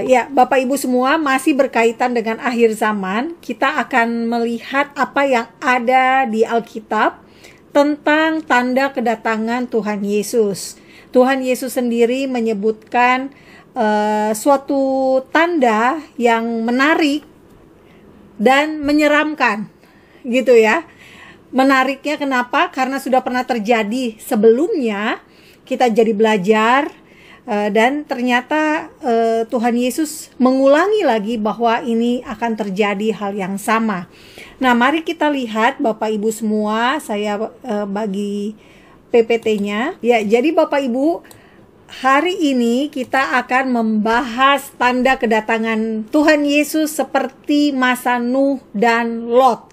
Ya, Bapak Ibu semua, masih berkaitan dengan akhir zaman. Kita akan melihat apa yang ada di Alkitab tentang tanda kedatangan Tuhan Yesus. Tuhan Yesus sendiri menyebutkan suatu tanda yang menarik dan menyeramkan, gitu ya. Menariknya kenapa? Karena sudah pernah terjadi sebelumnya. Kita jadi belajar. Dan ternyata Tuhan Yesus mengulangi lagi bahwa ini akan terjadi hal yang sama. Nah, mari kita lihat Bapak Ibu semua, saya bagi PPT-nya. Ya, jadi Bapak Ibu, hari ini kita akan membahas tanda kedatangan Tuhan Yesus seperti masa Nuh dan Lot.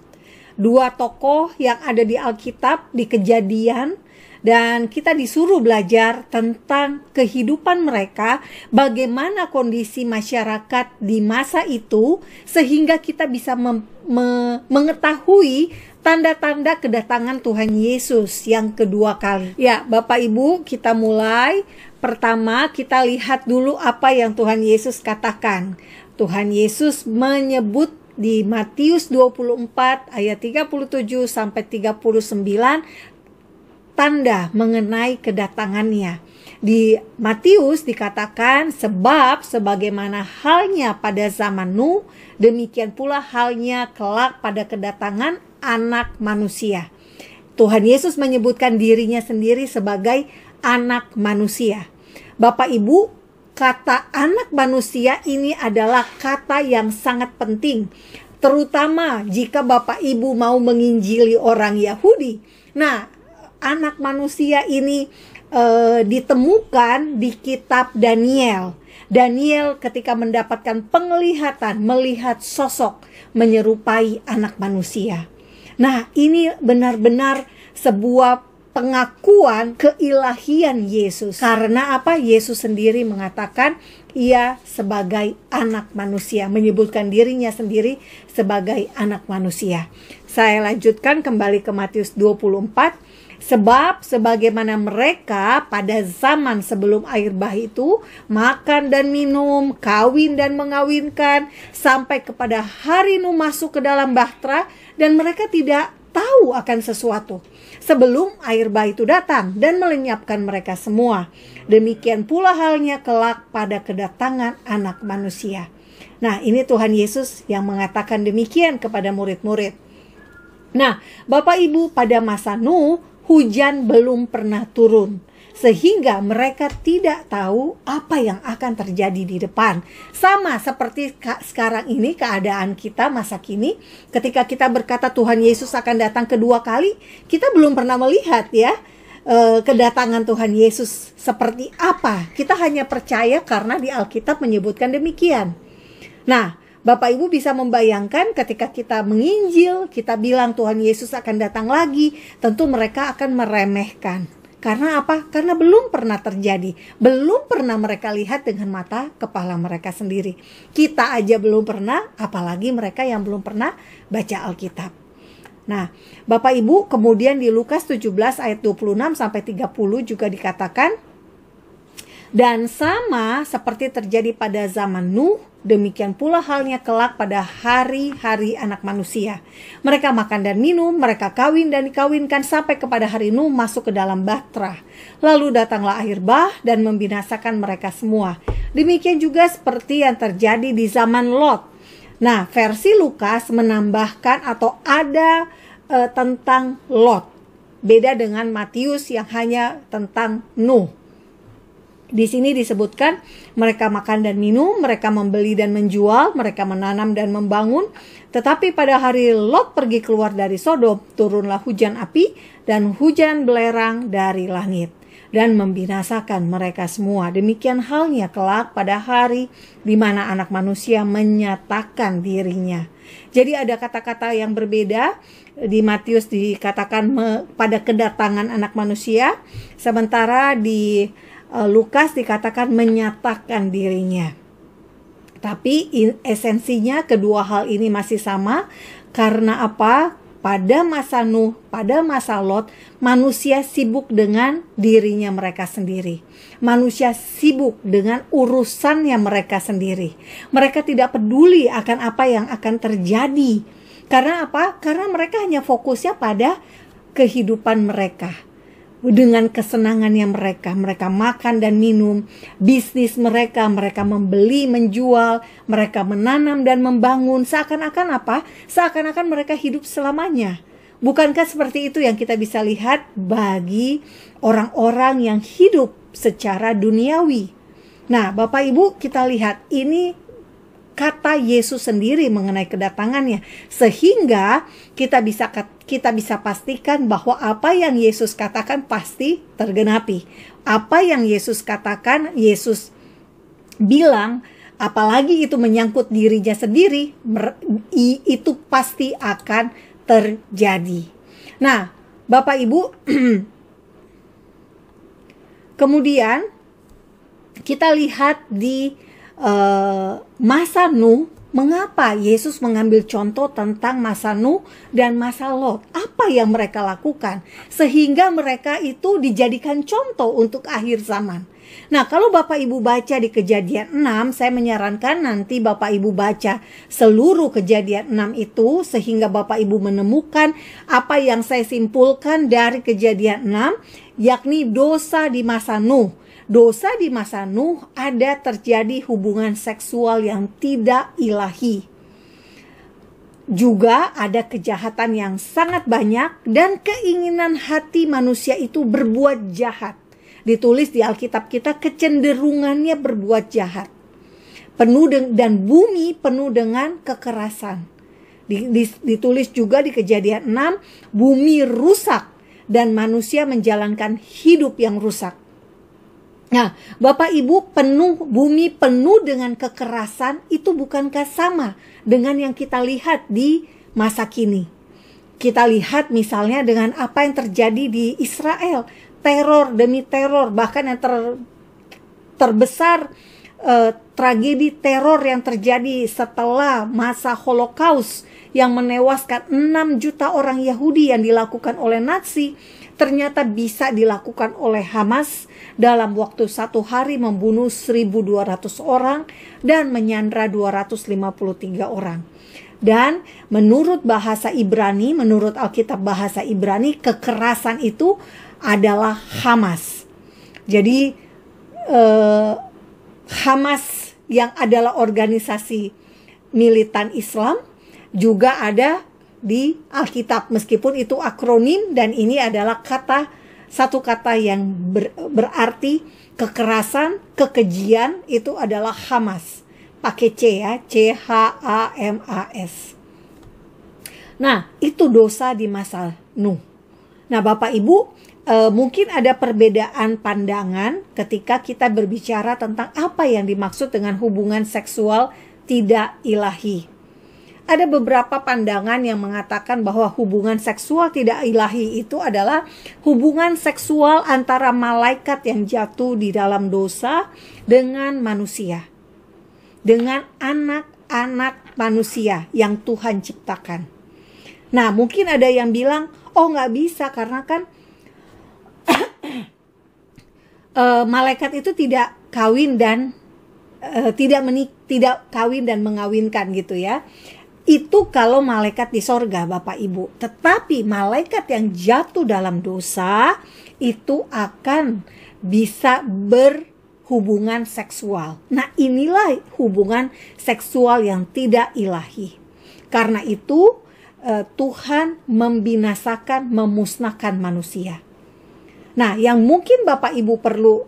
Dua tokoh yang ada di Alkitab, di Kejadian. Dan kita disuruh belajar tentang kehidupan mereka, bagaimana kondisi masyarakat di masa itu, sehingga kita bisa mengetahui tanda-tanda kedatangan Tuhan Yesus yang kedua kali. Ya, Bapak Ibu, kita mulai. Pertama, kita lihat dulu apa yang Tuhan Yesus katakan. Tuhan Yesus menyebut di Matius 24 ayat 37 sampai 39 tanda mengenai kedatangannya. Di Matius dikatakan, sebab sebagaimana halnya pada zaman Nuh, demikian pula halnya kelak pada kedatangan Anak Manusia. Tuhan Yesus menyebutkan dirinya sendiri sebagai anak manusia. Bapak Ibu, kata anak manusia ini adalah kata yang sangat penting, terutama jika Bapak Ibu mau menginjili orang Yahudi. Nah, anak manusia ini ditemukan di kitab Daniel. Daniel ketika mendapatkan penglihatan, melihat sosok menyerupai anak manusia. Nah, ini benar-benar sebuah pengakuan keilahian Yesus. Karena apa? Yesus sendiri mengatakan ia sebagai anak manusia, menyebutkan dirinya sendiri sebagai anak manusia. Saya lanjutkan kembali ke Matius 24. Sebab sebagaimana mereka pada zaman sebelum air bah itu makan dan minum, kawin dan mengawinkan, sampai kepada hari Nuh masuk ke dalam bahtera, dan mereka tidak tahu akan sesuatu sebelum air bah itu datang dan melenyapkan mereka semua. Demikian pula halnya kelak pada kedatangan Anak Manusia. Nah, ini Tuhan Yesus yang mengatakan demikian kepada murid-murid. Nah, Bapak Ibu, pada masa Nuh hujan belum pernah turun, sehingga mereka tidak tahu apa yang akan terjadi di depan. Sama seperti sekarang ini keadaan kita masa kini, ketika kita berkata Tuhan Yesus akan datang kedua kali, kita belum pernah melihat ya kedatangan Tuhan Yesus seperti apa. Kita hanya percaya karena di Alkitab menyebutkan demikian. Nah, Bapak Ibu bisa membayangkan ketika kita menginjil, kita bilang Tuhan Yesus akan datang lagi, tentu mereka akan meremehkan. Karena apa? Karena belum pernah terjadi. Belum pernah mereka lihat dengan mata kepala mereka sendiri. Kita aja belum pernah, apalagi mereka yang belum pernah baca Alkitab. Nah, Bapak Ibu, kemudian di Lukas 17 ayat 26 sampai 30 juga dikatakan, dan sama seperti terjadi pada zaman Nuh, demikian pula halnya kelak pada hari-hari Anak Manusia. Mereka makan dan minum, mereka kawin dan dikawinkan sampai kepada hari Nuh masuk ke dalam bahtera. Lalu datanglah air bah dan membinasakan mereka semua. Demikian juga seperti yang terjadi di zaman Lot. Nah, versi Lukas menambahkan atau ada tentang Lot. Beda dengan Matius yang hanya tentang Nuh. Di sini disebutkan mereka makan dan minum, mereka membeli dan menjual, mereka menanam dan membangun. Tetapi pada hari Lot pergi keluar dari Sodom, turunlah hujan api dan hujan belerang dari langit dan membinasakan mereka semua. Demikian halnya kelak pada hari di mana Anak Manusia menyatakan dirinya. Jadi ada kata-kata yang berbeda. Di Matius dikatakan pada kedatangan Anak Manusia, sementara di Lukas dikatakan menyatakan dirinya. Tapi esensinya kedua hal ini masih sama. Karena apa? pada masa Nuh, pada masa Lot, manusia sibuk dengan dirinya mereka sendiri. Manusia sibuk dengan urusannya mereka sendiri. Mereka tidak peduli akan apa yang akan terjadi. Karena apa? Karena mereka hanya fokusnya pada kehidupan mereka. Dengan kesenangannya mereka makan dan minum, bisnis mereka membeli, menjual, mereka menanam dan membangun. Seakan-akan apa? Seakan-akan mereka hidup selamanya. Bukankah seperti itu yang kita bisa lihat bagi orang-orang yang hidup secara duniawi? Nah, Bapak Ibu, kita lihat ini kata Yesus sendiri mengenai kedatangannya, sehingga kita bisa pastikan bahwa apa yang Yesus katakan pasti tergenapi. Apa yang Yesus katakan, Yesus bilang, apalagi itu menyangkut dirinya sendiri, itu pasti akan terjadi. Nah, Bapak Ibu, kemudian kita lihat di masa Nuh. Mengapa Yesus mengambil contoh tentang masa Nuh dan masa Lot? Apa yang mereka lakukan sehingga mereka itu dijadikan contoh untuk akhir zaman? Nah, kalau Bapak Ibu baca di Kejadian 6, saya menyarankan nanti Bapak Ibu baca seluruh Kejadian 6 itu, sehingga Bapak Ibu menemukan apa yang saya simpulkan dari Kejadian 6, yakni dosa di masa Nuh. Dosa di masa Nuh ada terjadi hubungan seksual yang tidak ilahi. Juga ada kejahatan yang sangat banyak dan keinginan hati manusia itu berbuat jahat. Ditulis di Alkitab kita, kecenderungannya berbuat jahat. Dan bumi penuh dengan kekerasan. Ditulis juga di Kejadian 6, bumi rusak dan manusia menjalankan hidup yang rusak. Nah, Bapak Ibu, bumi penuh dengan kekerasan itu bukankah sama dengan yang kita lihat di masa kini? Kita lihat misalnya dengan apa yang terjadi di Israel, teror demi teror, bahkan yang terbesar tragedi teror yang terjadi setelah masa Holocaust yang menewaskan 6 juta orang Yahudi yang dilakukan oleh Nazi, ternyata bisa dilakukan oleh Hamas dalam waktu 1 hari, membunuh 1.200 orang dan menyandra 253 orang. Dan menurut bahasa Ibrani, menurut Alkitab bahasa Ibrani, kekerasan itu adalah Hamas. Jadi Hamas yang adalah organisasi militan Islam juga ada di Alkitab, meskipun itu akronim, dan ini adalah satu kata yang berarti kekerasan, kekejian, itu adalah Hamas. Pakai C ya, C-H-A-M-A-S. Nah, itu dosa di masa Nuh. Nah, Bapak Ibu, mungkin ada perbedaan pandangan ketika kita berbicara tentang apa yang dimaksud dengan hubungan seksual tidak ilahi. Ada beberapa pandangan yang mengatakan bahwa hubungan seksual tidak ilahi itu adalah hubungan seksual antara malaikat yang jatuh di dalam dosa dengan manusia, dengan anak-anak manusia yang Tuhan ciptakan. Nah, mungkin ada yang bilang, oh nggak bisa karena kan malaikat itu tidak kawin dan tidak kawin dan mengawinkan gitu ya. Itu kalau malaikat di sorga, Bapak Ibu. Tetapi malaikat yang jatuh dalam dosa itu akan bisa berhubungan seksual. Nah, inilah hubungan seksual yang tidak ilahi. Karena itu Tuhan membinasakan, memusnahkan manusia. Nah, yang mungkin Bapak Ibu perlu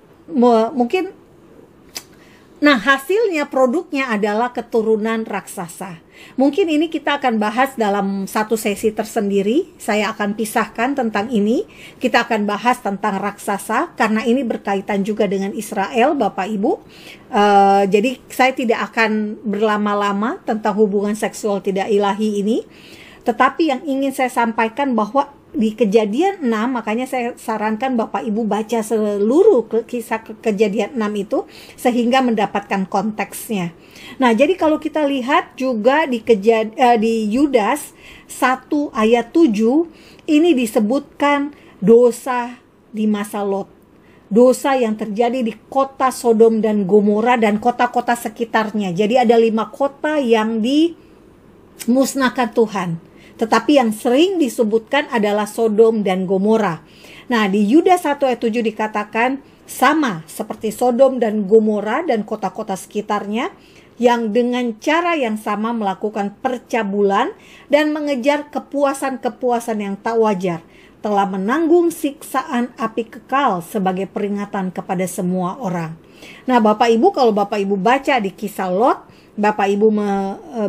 hasilnya, produknya adalah keturunan raksasa. Mungkin ini kita akan bahas dalam satu sesi tersendiri. Saya akan pisahkan tentang ini. Kita akan bahas tentang raksasa, karena ini berkaitan juga dengan Israel, Bapak Ibu. Jadi saya tidak akan berlama-lama tentang hubungan seksual tidak ilahi ini. Tetapi yang ingin saya sampaikan bahwa di Kejadian 6, makanya saya sarankan Bapak Ibu baca seluruh kisah Kejadian 6 itu sehingga mendapatkan konteksnya. Nah, jadi kalau kita lihat juga di Yudas 1 ayat 7, ini disebutkan dosa di masa Lot. Dosa yang terjadi di kota Sodom dan Gomora dan kota-kota sekitarnya. Jadi ada 5 kota yang dimusnahkan Tuhan. Tetapi yang sering disebutkan adalah Sodom dan Gomora. Nah, di Yudas 1 ayat 7 dikatakan sama seperti Sodom dan Gomora dan kota-kota sekitarnya yang dengan cara yang sama melakukan percabulan dan mengejar kepuasan-kepuasan yang tak wajar, telah menanggung siksaan api kekal sebagai peringatan kepada semua orang. Nah, Bapak Ibu, kalau Bapak Ibu baca di kisah Lot, Bapak Ibu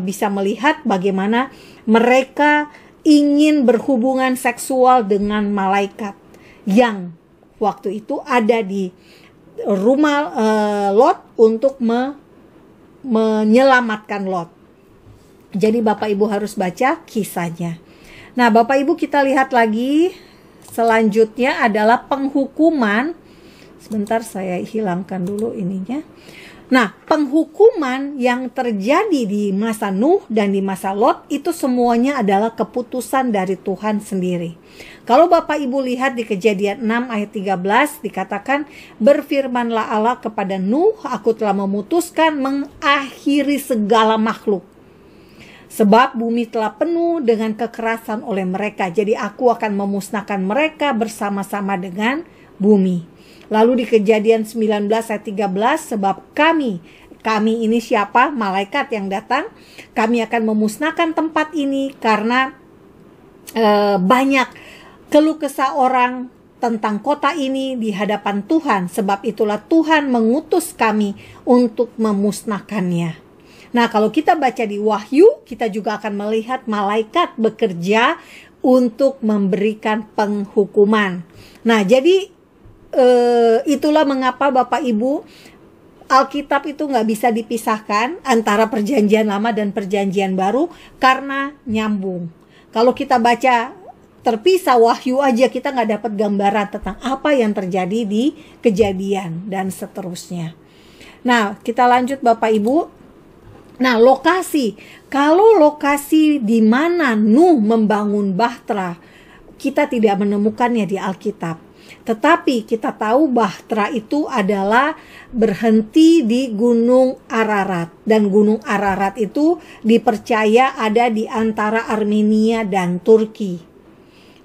bisa melihat bagaimana mereka ingin berhubungan seksual dengan malaikat yang waktu itu ada di rumah Lot untuk menyelamatkan Lot. Jadi Bapak Ibu harus baca kisahnya. Nah, Bapak Ibu, kita lihat lagi selanjutnya adalah penghukuman. Sebentar, saya hilangkan dulu ininya. Nah, penghukuman yang terjadi di masa Nuh dan di masa Lot itu semuanya adalah keputusan dari Tuhan sendiri. Kalau Bapak Ibu lihat di Kejadian 6 ayat 13 dikatakan, berfirmanlah Allah kepada Nuh, aku telah memutuskan mengakhiri segala makhluk. Sebab bumi telah penuh dengan kekerasan oleh mereka. Jadi aku akan memusnahkan mereka bersama-sama dengan bumi. Lalu di Kejadian 19 ayat 13, sebab kami ini siapa? Malaikat yang datang. Kami akan memusnahkan tempat ini karena banyak keluh kesah orang tentang kota ini di hadapan Tuhan. Sebab itulah Tuhan mengutus kami untuk memusnahkannya. Nah, kalau kita baca di Wahyu, kita juga akan melihat malaikat bekerja untuk memberikan penghukuman. Nah, jadi itulah mengapa Bapak Ibu, Alkitab itu nggak bisa dipisahkan antara perjanjian lama dan perjanjian baru karena nyambung. Kalau kita baca terpisah Wahyu aja, kita nggak dapat gambaran tentang apa yang terjadi di Kejadian dan seterusnya. Nah, kita lanjut Bapak Ibu. Nah, lokasi. Kalau lokasi di mana Nuh membangun Bahtera, kita tidak menemukannya di Alkitab. Tetapi kita tahu Bahtera itu adalah berhenti di Gunung Ararat. Dan Gunung Ararat itu dipercaya ada di antara Armenia dan Turki.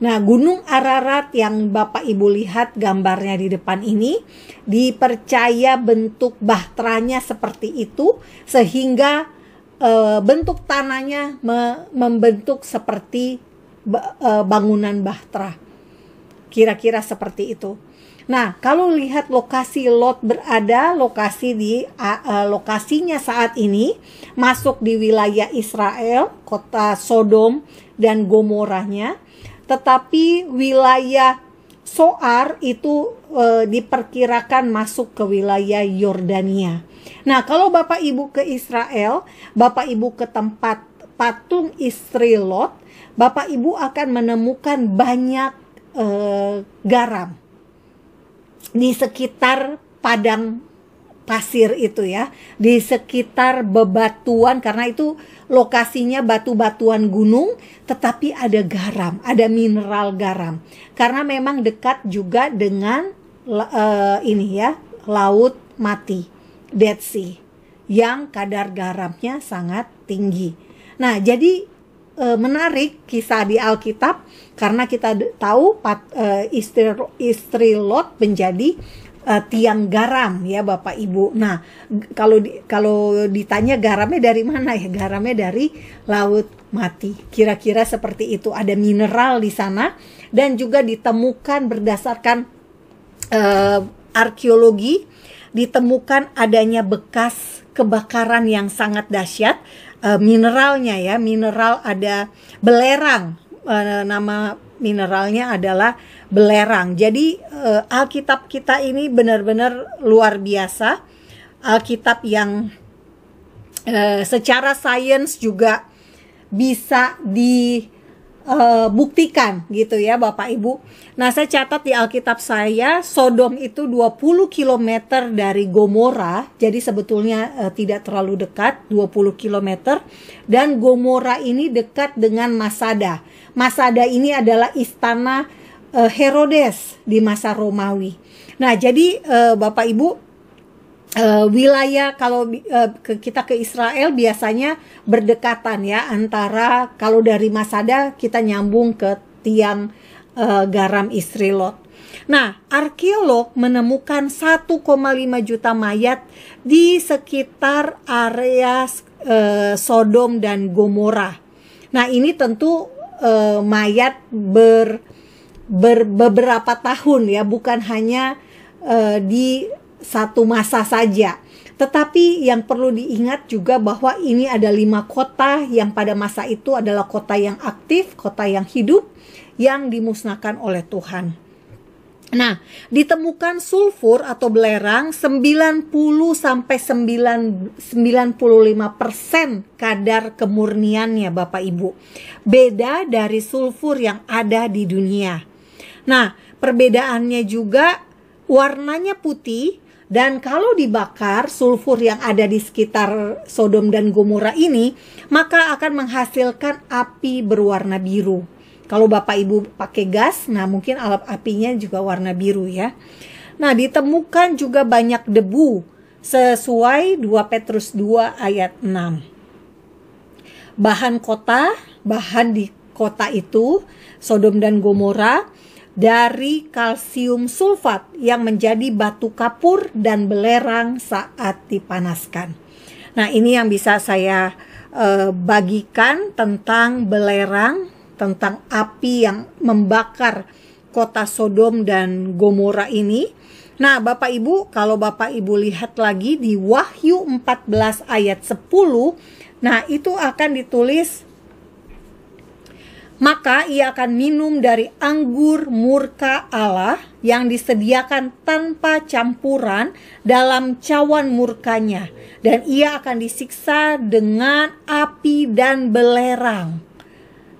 Nah, Gunung Ararat yang Bapak Ibu lihat gambarnya di depan ini, dipercaya bentuk bahteranya seperti itu, sehingga bentuk tanahnya membentuk seperti bangunan Bahtera. Kira-kira seperti itu. Nah, kalau lihat lokasi Lot berada, lokasinya saat ini masuk di wilayah Israel, kota Sodom dan Gomoranya. Tetapi wilayah Soar itu diperkirakan masuk ke wilayah Yordania. Nah, kalau Bapak Ibu ke Israel, Bapak Ibu ke tempat patung istri Lot, Bapak Ibu akan menemukan banyak garam di sekitar padang pasir itu ya, di sekitar bebatuan, karena itu lokasinya batu-batuan gunung, tetapi ada garam, ada mineral garam, karena memang dekat juga dengan Laut Mati, Dead Sea, yang kadar garamnya sangat tinggi. Nah, jadi menarik kisah di Alkitab karena kita tahu istri Lot menjadi tiang garam ya Bapak Ibu. Nah, kalau ditanya garamnya dari mana ya? Garamnya dari Laut Mati. Kira-kira seperti itu. Ada mineral di sana dan juga ditemukan berdasarkan arkeologi, ditemukan adanya bekas kebakaran yang sangat dahsyat. Mineralnya ya, mineral ada belerang, nama mineralnya adalah belerang. Jadi Alkitab kita ini benar-benar luar biasa. Alkitab yang secara sains juga bisa buktikan gitu ya Bapak Ibu. Nah, saya catat di Alkitab saya, Sodom itu 20 km dari Gomora, jadi sebetulnya tidak terlalu dekat, 20 km. Dan Gomora ini dekat dengan Masada. Masada ini adalah istana Herodes di masa Romawi. Nah, jadi Bapak Ibu, wilayah kalau kita ke Israel biasanya berdekatan ya, antara kalau dari Masada kita nyambung ke tiang garam istri Lot. Nah, arkeolog menemukan 1,5 juta mayat di sekitar area Sodom dan Gomora. Nah, ini tentu mayat beberapa tahun ya, bukan hanya di satu masa saja. Tetapi yang perlu diingat juga bahwa ini ada 5 kota yang pada masa itu adalah kota yang aktif, kota yang hidup, yang dimusnahkan oleh Tuhan. Nah, ditemukan sulfur atau belerang 90-95% kadar kemurniannya Bapak Ibu. Beda dari sulfur yang ada di dunia. Nah, perbedaannya juga warnanya putih, dan kalau dibakar sulfur yang ada di sekitar Sodom dan Gomora ini, maka akan menghasilkan api berwarna biru. Kalau Bapak Ibu pakai gas, nah mungkin alat apinya juga warna biru ya. Nah, ditemukan juga banyak debu sesuai 2 Petrus 2 ayat 6. Bahan di kota itu, Sodom dan Gomora, dari kalsium sulfat yang menjadi batu kapur dan belerang saat dipanaskan. Nah, ini yang bisa saya bagikan tentang belerang, tentang api yang membakar kota Sodom dan Gomora ini. Nah, Bapak Ibu, kalau Bapak Ibu lihat lagi di Wahyu 14 ayat 10, nah itu akan ditulis, maka ia akan minum dari anggur murka Allah yang disediakan tanpa campuran dalam cawan murkanya, dan ia akan disiksa dengan api dan belerang.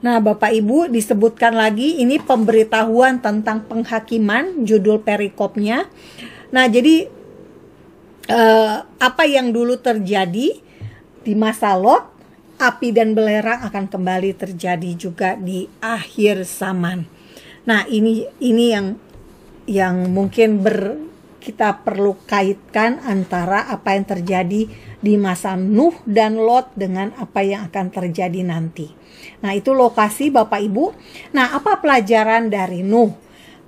Nah, Bapak Ibu, disebutkan lagi ini pemberitahuan tentang penghakiman, judul perikopnya. Nah, jadi apa yang dulu terjadi di masa Lot, api dan belerang akan kembali terjadi juga di akhir zaman. Nah, ini yang mungkin kita perlu kaitkan antara apa yang terjadi di masa Nuh dan Lot dengan apa yang akan terjadi nanti. Nah, itu lokasi Bapak Ibu. Nah, apa pelajaran dari Nuh?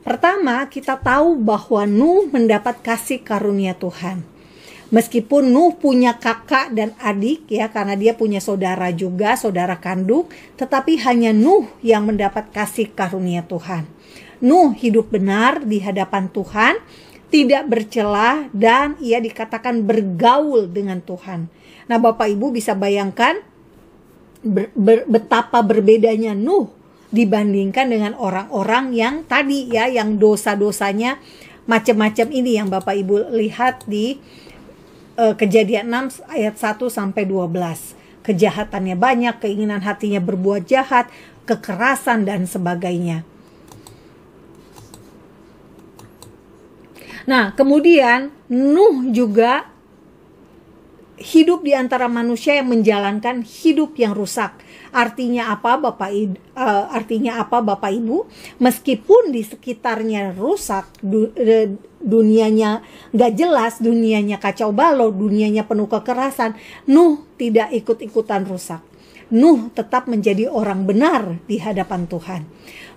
Pertama, kita tahu bahwa Nuh mendapat kasih karunia Tuhan. Meskipun Nuh punya kakak dan adik ya, karena dia punya saudara juga, saudara kandung, tetapi hanya Nuh yang mendapat kasih karunia Tuhan. Nuh hidup benar di hadapan Tuhan, tidak bercela, dan ia dikatakan bergaul dengan Tuhan. Nah, Bapak Ibu bisa bayangkan betapa berbedanya Nuh dibandingkan dengan orang-orang yang tadi ya, yang dosa-dosanya macam-macam ini yang Bapak Ibu lihat di Kejadian 6 ayat 1 sampai 12. Kejahatannya banyak, keinginan hatinya berbuat jahat, kekerasan dan sebagainya. Nah, kemudian Nuh juga hidup di antara manusia yang menjalankan hidup yang rusak. Artinya apa Bapak Ibu? Meskipun di sekitarnya rusak, dunianya gak jelas, dunianya kacau balau, dunianya penuh kekerasan, Nuh tidak ikut-ikutan rusak. Nuh tetap menjadi orang benar di hadapan Tuhan.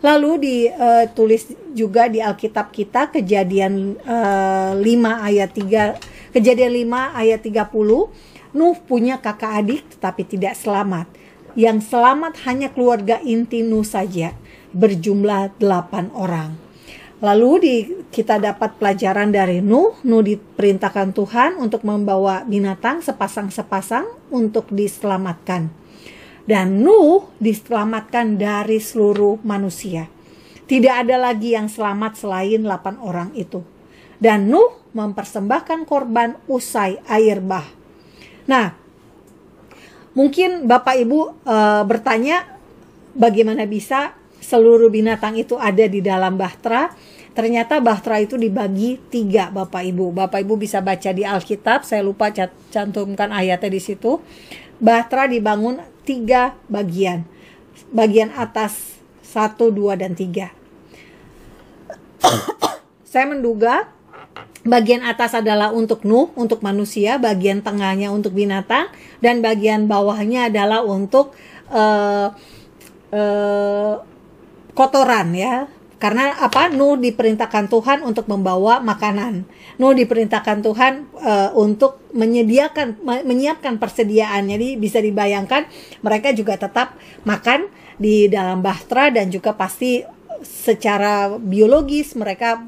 Lalu ditulis juga di Alkitab kita Kejadian 5 ayat 30, Nuh punya kakak adik tetapi tidak selamat. Yang selamat hanya keluarga inti Nuh saja, berjumlah 8 orang. Lalu kita dapat pelajaran dari Nuh. Nuh diperintahkan Tuhan untuk membawa binatang sepasang-sepasang untuk diselamatkan. Dan Nuh diselamatkan dari seluruh manusia. Tidak ada lagi yang selamat selain 8 orang itu. Dan Nuh mempersembahkan korban usai air bah. Nah, mungkin Bapak Ibu bertanya, bagaimana bisa seluruh binatang itu ada di dalam bahtera? Ternyata bahtera itu dibagi 3, Bapak Ibu. Bapak Ibu bisa baca di Alkitab, saya lupa cantumkan ayatnya di situ. Bahtera dibangun 3 bagian. Bagian atas 1, 2, dan 3. Saya menduga bagian atas adalah untuk Nuh, untuk manusia, bagian tengahnya untuk binatang, dan bagian bawahnya adalah untuk kotoran ya. Karena apa? Nuh diperintahkan Tuhan untuk membawa makanan. Nuh diperintahkan Tuhan untuk menyiapkan persediaan. Jadi bisa dibayangkan mereka juga tetap makan di dalam bahtera, dan juga pasti secara biologis mereka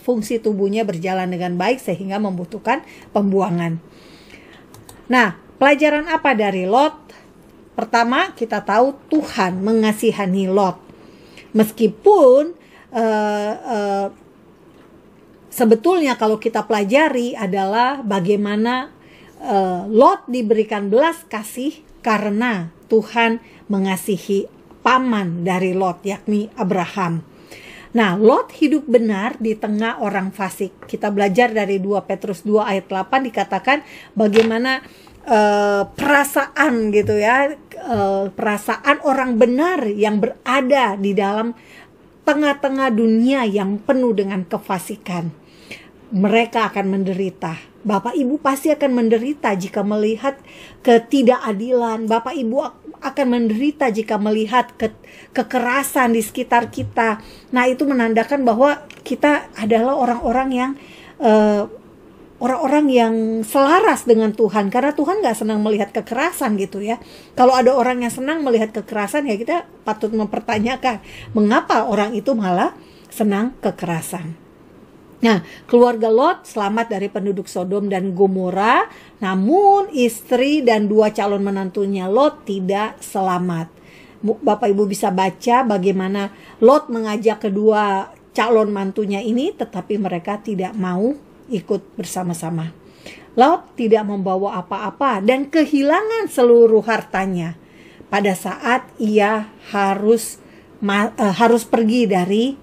fungsi tubuhnya berjalan dengan baik sehingga membutuhkan pembuangan. Nah, pelajaran apa dari Lot? Pertama, kita tahu Tuhan mengasihani Lot. Meskipun sebetulnya kalau kita pelajari adalah bagaimana Lot diberikan belas kasih karena Tuhan mengasihi paman dari Lot, yakni Abraham. Nah, Lot hidup benar di tengah orang fasik. Kita belajar dari 2 Petrus 2 ayat 8 dikatakan bagaimana perasaan gitu ya, perasaan orang benar yang berada di dalam tengah-tengah dunia yang penuh dengan kefasikan. Mereka akan menderita. Bapak Ibu pasti akan menderita jika melihat ketidakadilan. Bapak Ibu akan menderita jika melihat kekerasan di sekitar kita. Nah, itu menandakan bahwa kita adalah orang-orang yang selaras dengan Tuhan, karena Tuhan gak senang melihat kekerasan gitu ya. Kalau ada orang yang senang melihat kekerasan, ya kita patut mempertanyakan mengapa orang itu malah senang kekerasan. Nah, keluarga Lot selamat dari penduduk Sodom dan Gomora, namun istri dan 2 calon menantunya Lot tidak selamat. Bapak Ibu bisa baca bagaimana Lot mengajak kedua calon mantunya ini, tetapi mereka tidak mau ikut bersama-sama. Lot tidak membawa apa-apa dan kehilangan seluruh hartanya pada saat ia harus pergi dari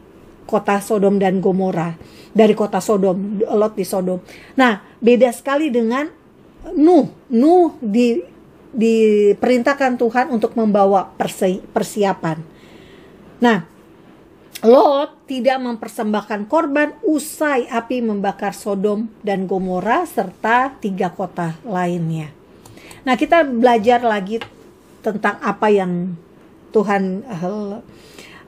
kota Sodom dan Gomora, dari kota Sodom, Lot di Sodom. Nah, beda sekali dengan Nuh. Nuh diperintahkan Tuhan untuk membawa persiapan. Nah, Lot tidak mempersembahkan korban usai api membakar Sodom dan Gomora serta 3 kota lainnya. Nah, kita belajar lagi tentang apa yang Tuhan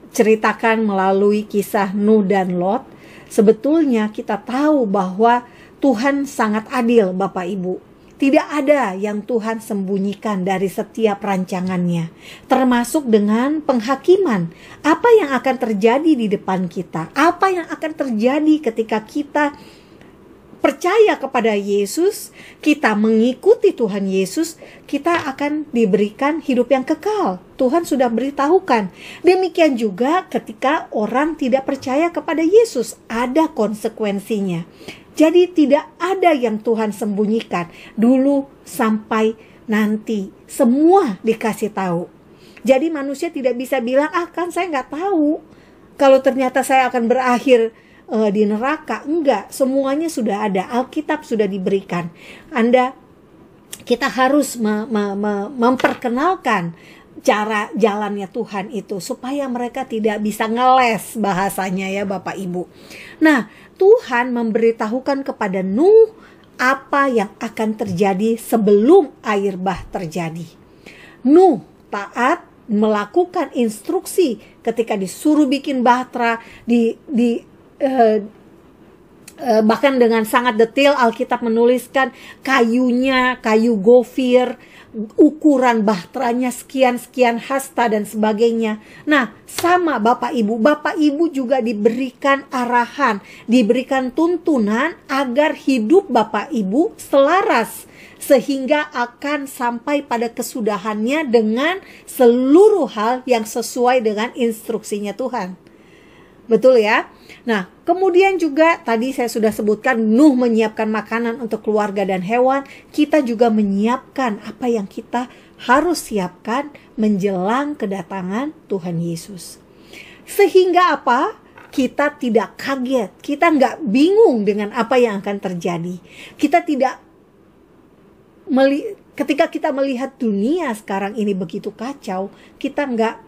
ceritakan melalui kisah Nuh dan Lot. Sebetulnya kita tahu bahwa Tuhan sangat adil, Bapak Ibu. Tidak ada yang Tuhan sembunyikan dari setiap rancangannya, termasuk dengan penghakiman. Apa yang akan terjadi di depan kita? Apa yang akan terjadi ketika kita percaya kepada Yesus, kita mengikuti Tuhan Yesus, kita akan diberikan hidup yang kekal. Tuhan sudah beritahukan. Demikian juga ketika orang tidak percaya kepada Yesus, ada konsekuensinya. Jadi tidak ada yang Tuhan sembunyikan. Dulu sampai nanti semua dikasih tahu. Jadi manusia tidak bisa bilang, kan saya nggak tahu kalau ternyata saya akan berakhir di neraka. Enggak, semuanya sudah ada. Alkitab sudah diberikan. Kita harus memperkenalkan cara jalannya Tuhan itu supaya mereka tidak bisa ngeles bahasanya ya Bapak Ibu. Nah, Tuhan memberitahukan kepada Nuh apa yang akan terjadi sebelum air bah terjadi. Nuh taat melakukan instruksi ketika disuruh bikin bahtera, bahkan dengan sangat detail Alkitab menuliskan kayunya, kayu gofir, ukuran bahteranya sekian-sekian hasta dan sebagainya. Nah, sama Bapak Ibu juga diberikan arahan, diberikan tuntunan agar hidup Bapak Ibu selaras sehingga akan sampai pada kesudahannya dengan seluruh hal yang sesuai dengan instruksinya Tuhan. Betul ya? Nah, kemudian juga tadi saya sudah sebutkan Nuh menyiapkan makanan untuk keluarga dan hewan. Kita juga menyiapkan apa yang kita harus siapkan menjelang kedatangan Tuhan Yesus. Sehingga apa? Kita tidak kaget, kita nggak bingung dengan apa yang akan terjadi. Kita tidak ketika kita melihat dunia sekarang ini begitu kacau, kita nggak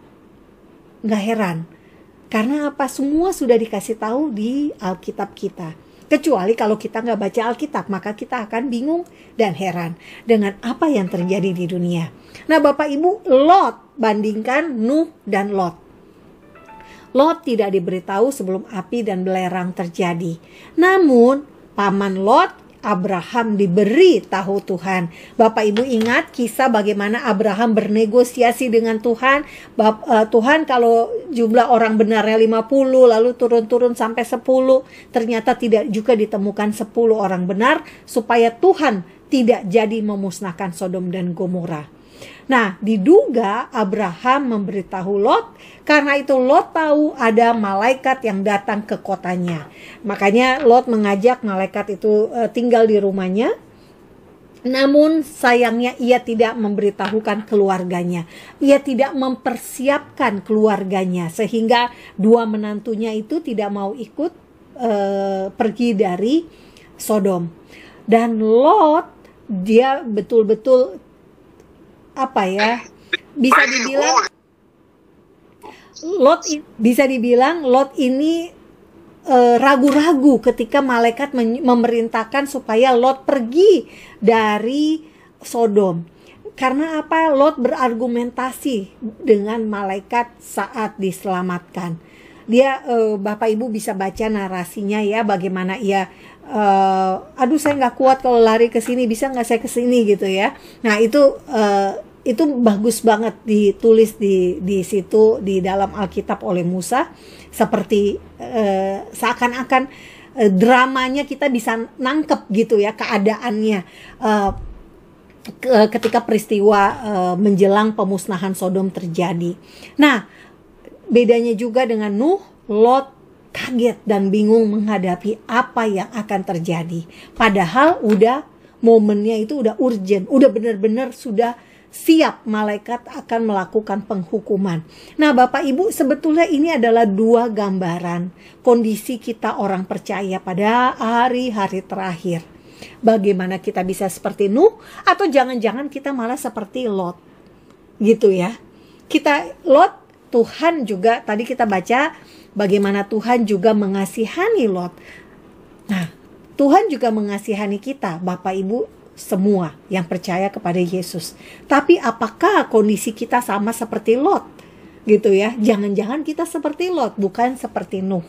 heran. Karena apa? Semua sudah dikasih tahu di Alkitab kita. Kecuali kalau kita nggak baca Alkitab, maka kita akan bingung dan heran dengan apa yang terjadi di dunia. Nah, Bapak Ibu, Lot, bandingkan Nuh dan Lot. Lot tidak diberitahu sebelum api dan belerang terjadi. Namun, paman Lot, Abraham, diberi tahu Tuhan. Bapak Ibu ingat kisah bagaimana Abraham bernegosiasi dengan Tuhan. Tuhan, kalau jumlah orang benarnya 50, lalu turun-turun sampai 10, ternyata tidak juga ditemukan 10 orang benar, supaya Tuhan tidak jadi memusnahkan Sodom dan Gomora. Nah, diduga Abraham memberitahu Lot, karena itu Lot tahu ada malaikat yang datang ke kotanya. Makanya Lot mengajak malaikat itu tinggal di rumahnya. Namun sayangnya ia tidak memberitahukan keluarganya. Ia tidak mempersiapkan keluarganya, sehingga dua menantunya itu tidak mau ikut pergi dari Sodom. Dan Lot, dia betul-betul bisa dibilang Lot ini ragu-ragu ketika malaikat memerintahkan supaya Lot pergi dari Sodom. Karena apa? Lot berargumentasi dengan malaikat saat diselamatkan. Dia Bapak Ibu bisa baca narasinya ya, bagaimana ia aduh saya nggak kuat kalau lari ke sini, bisa nggak saya ke sini gitu ya. Nah, itu bagus banget ditulis di situ di dalam Alkitab oleh Musa, seperti seakan-akan dramanya kita bisa nangkep gitu ya keadaannya ketika peristiwa menjelang pemusnahan Sodom terjadi. Nah, bedanya juga dengan Nuh, Lot kaget dan bingung menghadapi apa yang akan terjadi. Padahal momennya itu udah urgent, udah benar-benar sudah siap malaikat akan melakukan penghukuman. Nah, Bapak Ibu, sebetulnya ini adalah dua gambaran kondisi kita orang percaya pada hari-hari terakhir. Bagaimana kita bisa seperti Nuh, atau jangan-jangan kita malah seperti Lot. Gitu ya. Lot, Tuhan juga tadi kita baca bagaimana Tuhan juga mengasihani Lot. Nah, Tuhan juga mengasihani kita, Bapak Ibu semua yang percaya kepada Yesus. Tapi apakah kondisi kita sama seperti Lot? Gitu ya. Jangan-jangan kita seperti Lot, bukan seperti Nuh.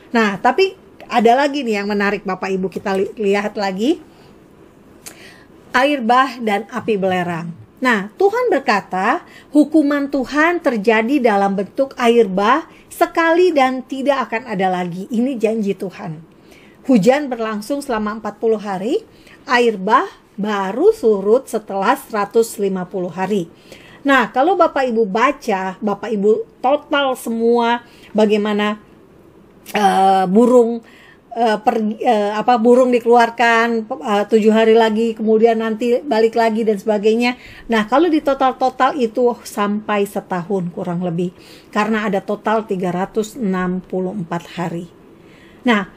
Nah, tapi ada lagi nih yang menarik Bapak Ibu, kita lihat lagi. Air bah dan api belerang. Nah, Tuhan berkata, hukuman Tuhan terjadi dalam bentuk air bah sekali dan tidak akan ada lagi. Ini janji Tuhan. Hujan berlangsung selama 40 hari, air bah baru surut setelah 150 hari. Nah, kalau Bapak Ibu baca, Bapak Ibu total semua bagaimana burung dikeluarkan 7 hari lagi, kemudian nanti balik lagi dan sebagainya. Nah, kalau di total itu sampai setahun kurang lebih, karena ada total 364 hari. Nah,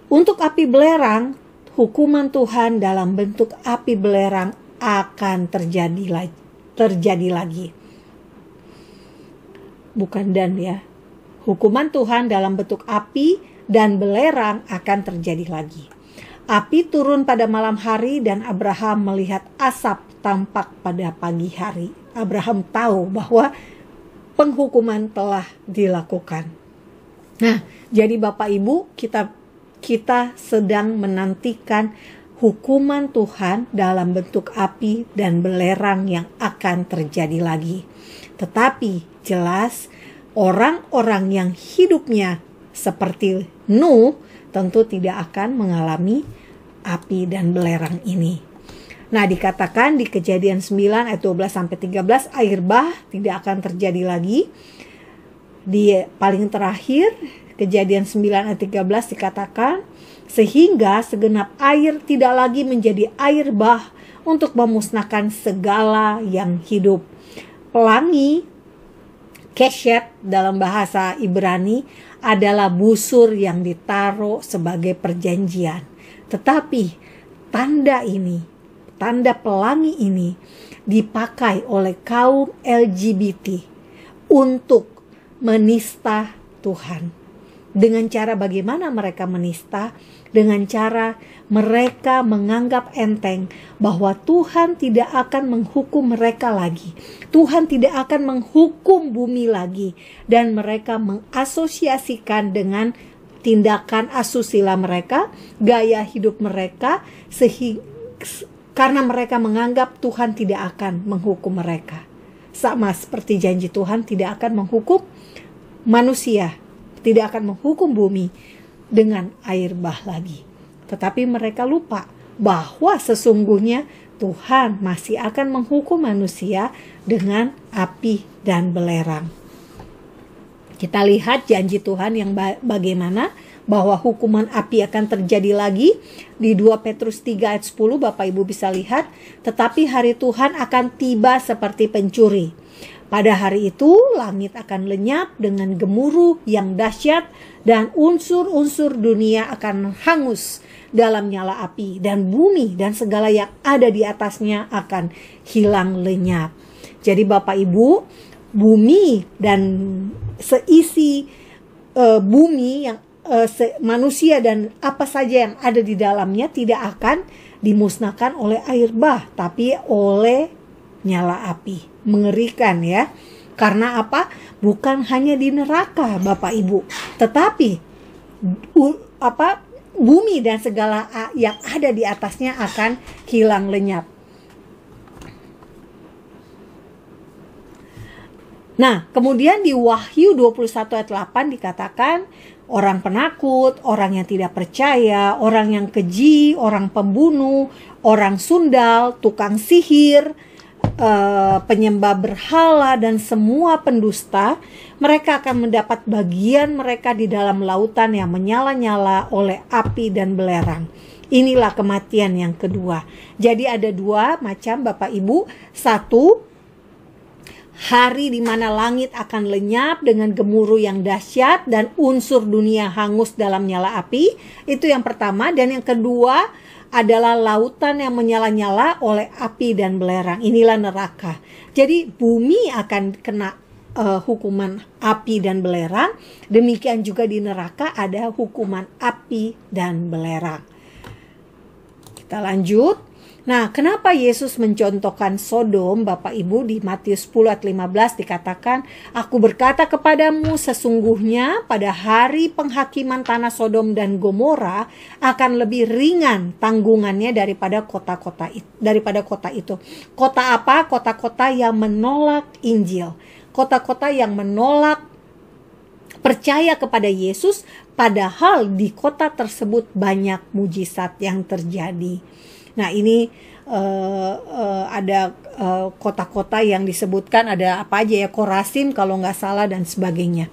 untuk api belerang, hukuman Tuhan dalam bentuk api belerang akan terjadi lagi. Bukan dan ya. Hukuman Tuhan dalam bentuk api dan belerang akan terjadi lagi. Api turun pada malam hari dan Abraham melihat asap tampak pada pagi hari. Abraham tahu bahwa penghukuman telah dilakukan. Nah, jadi Bapak Ibu, kita sedang menantikan hukuman Tuhan dalam bentuk api dan belerang yang akan terjadi lagi. Tetapi jelas orang-orang yang hidupnya seperti Nuh tentu tidak akan mengalami api dan belerang ini. Nah, dikatakan di Kejadian 9 ayat 12-13, air bah tidak akan terjadi lagi. Di paling terakhir Kejadian 9 ayat 13 dikatakan, sehingga segenap air tidak lagi menjadi air bah untuk memusnahkan segala yang hidup. Pelangi, keshet dalam bahasa Ibrani adalah busur yang ditaruh sebagai perjanjian. Tetapi tanda pelangi ini dipakai oleh kaum LGBT untuk menista Tuhan. Dengan cara bagaimana mereka menista? Dengan cara mereka menganggap enteng bahwa Tuhan tidak akan menghukum mereka lagi. Tuhan tidak akan menghukum bumi lagi. Dan mereka mengasosiasikan dengan tindakan asusila mereka, gaya hidup mereka, karena mereka menganggap Tuhan tidak akan menghukum mereka. Sama seperti janji Tuhan tidak akan menghukum manusia, tidak akan menghukum bumi dengan air bah lagi. Tetapi mereka lupa bahwa sesungguhnya Tuhan masih akan menghukum manusia dengan api dan belerang. Kita lihat janji Tuhan yang bagaimana bahwa hukuman api akan terjadi lagi di 2 Petrus 3 ayat 10. Bapak Ibu bisa lihat, tetapi hari Tuhan akan tiba seperti pencuri. Pada hari itu langit akan lenyap dengan gemuruh yang dahsyat dan unsur-unsur dunia akan hangus dalam nyala api, dan bumi dan segala yang ada di atasnya akan hilang lenyap. Jadi Bapak Ibu, bumi dan seisi bumi yang manusia dan apa saja yang ada di dalamnya tidak akan dimusnahkan oleh air bah, tapi oleh nyala api. Mengerikan ya. Karena apa? Bukan hanya di neraka Bapak Ibu, tetapi bumi dan segala yang ada di atasnya akan hilang lenyap. Nah, kemudian di Wahyu 21 ayat 8 dikatakan, orang penakut, orang yang tidak percaya, orang yang keji, orang pembunuh, orang sundal, tukang sihir, penyembah berhala, dan semua pendusta, mereka akan mendapat bagian mereka di dalam lautan yang menyala-nyala oleh api dan belerang. Inilah kematian yang kedua. Jadi ada dua macam Bapak Ibu. Satu, hari di mana langit akan lenyap dengan gemuruh yang dahsyat dan unsur dunia hangus dalam nyala api. Itu yang pertama. Dan yang kedua adalah lautan yang menyala-nyala oleh api dan belerang. Inilah neraka. Jadi bumi akan kena hukuman api dan belerang. Demikian juga di neraka ada hukuman api dan belerang. Kita lanjut. Nah, kenapa Yesus mencontohkan Sodom, Bapak Ibu? Di Matius 10 ayat 15 dikatakan, aku berkata kepadamu, sesungguhnya pada hari penghakiman tanah Sodom dan Gomora akan lebih ringan tanggungannya daripada kota-kota itu. Kota apa? Kota-kota yang menolak Injil. Kota-kota yang menolak percaya kepada Yesus, padahal di kota tersebut banyak mujizat yang terjadi. Nah, ini ada kota-kota yang disebutkan, ada apa aja ya, Korasim kalau nggak salah dan sebagainya.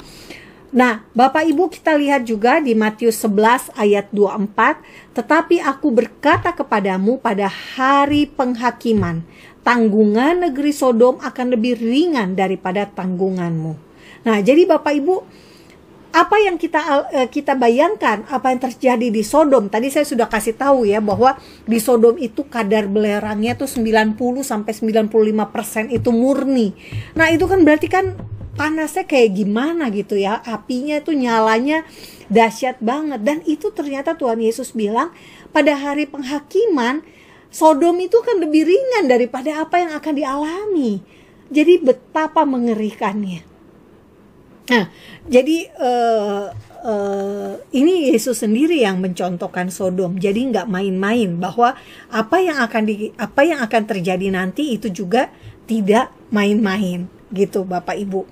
Nah, Bapak Ibu kita lihat juga di Matius 11 ayat 24, tetapi aku berkata kepadamu pada hari penghakiman, tanggungan negeri Sodom akan lebih ringan daripada tanggunganmu. Nah, jadi Bapak Ibu, apa yang kita bayangkan, apa yang terjadi di Sodom? Tadi saya sudah kasih tahu ya bahwa di Sodom itu kadar belerangnya tuh 90-95% itu murni. Nah, itu kan berarti kan panasnya kayak gimana gitu ya. Apinya itu nyalanya dahsyat banget. Dan itu ternyata Tuhan Yesus bilang pada hari penghakiman Sodom itu kan lebih ringan daripada apa yang akan dialami. Jadi betapa mengerikannya. Nah, jadi ini Yesus sendiri yang mencontohkan Sodom. Jadi nggak main-main bahwa apa yang akan terjadi nanti itu juga tidak main-main gitu Bapak Ibu.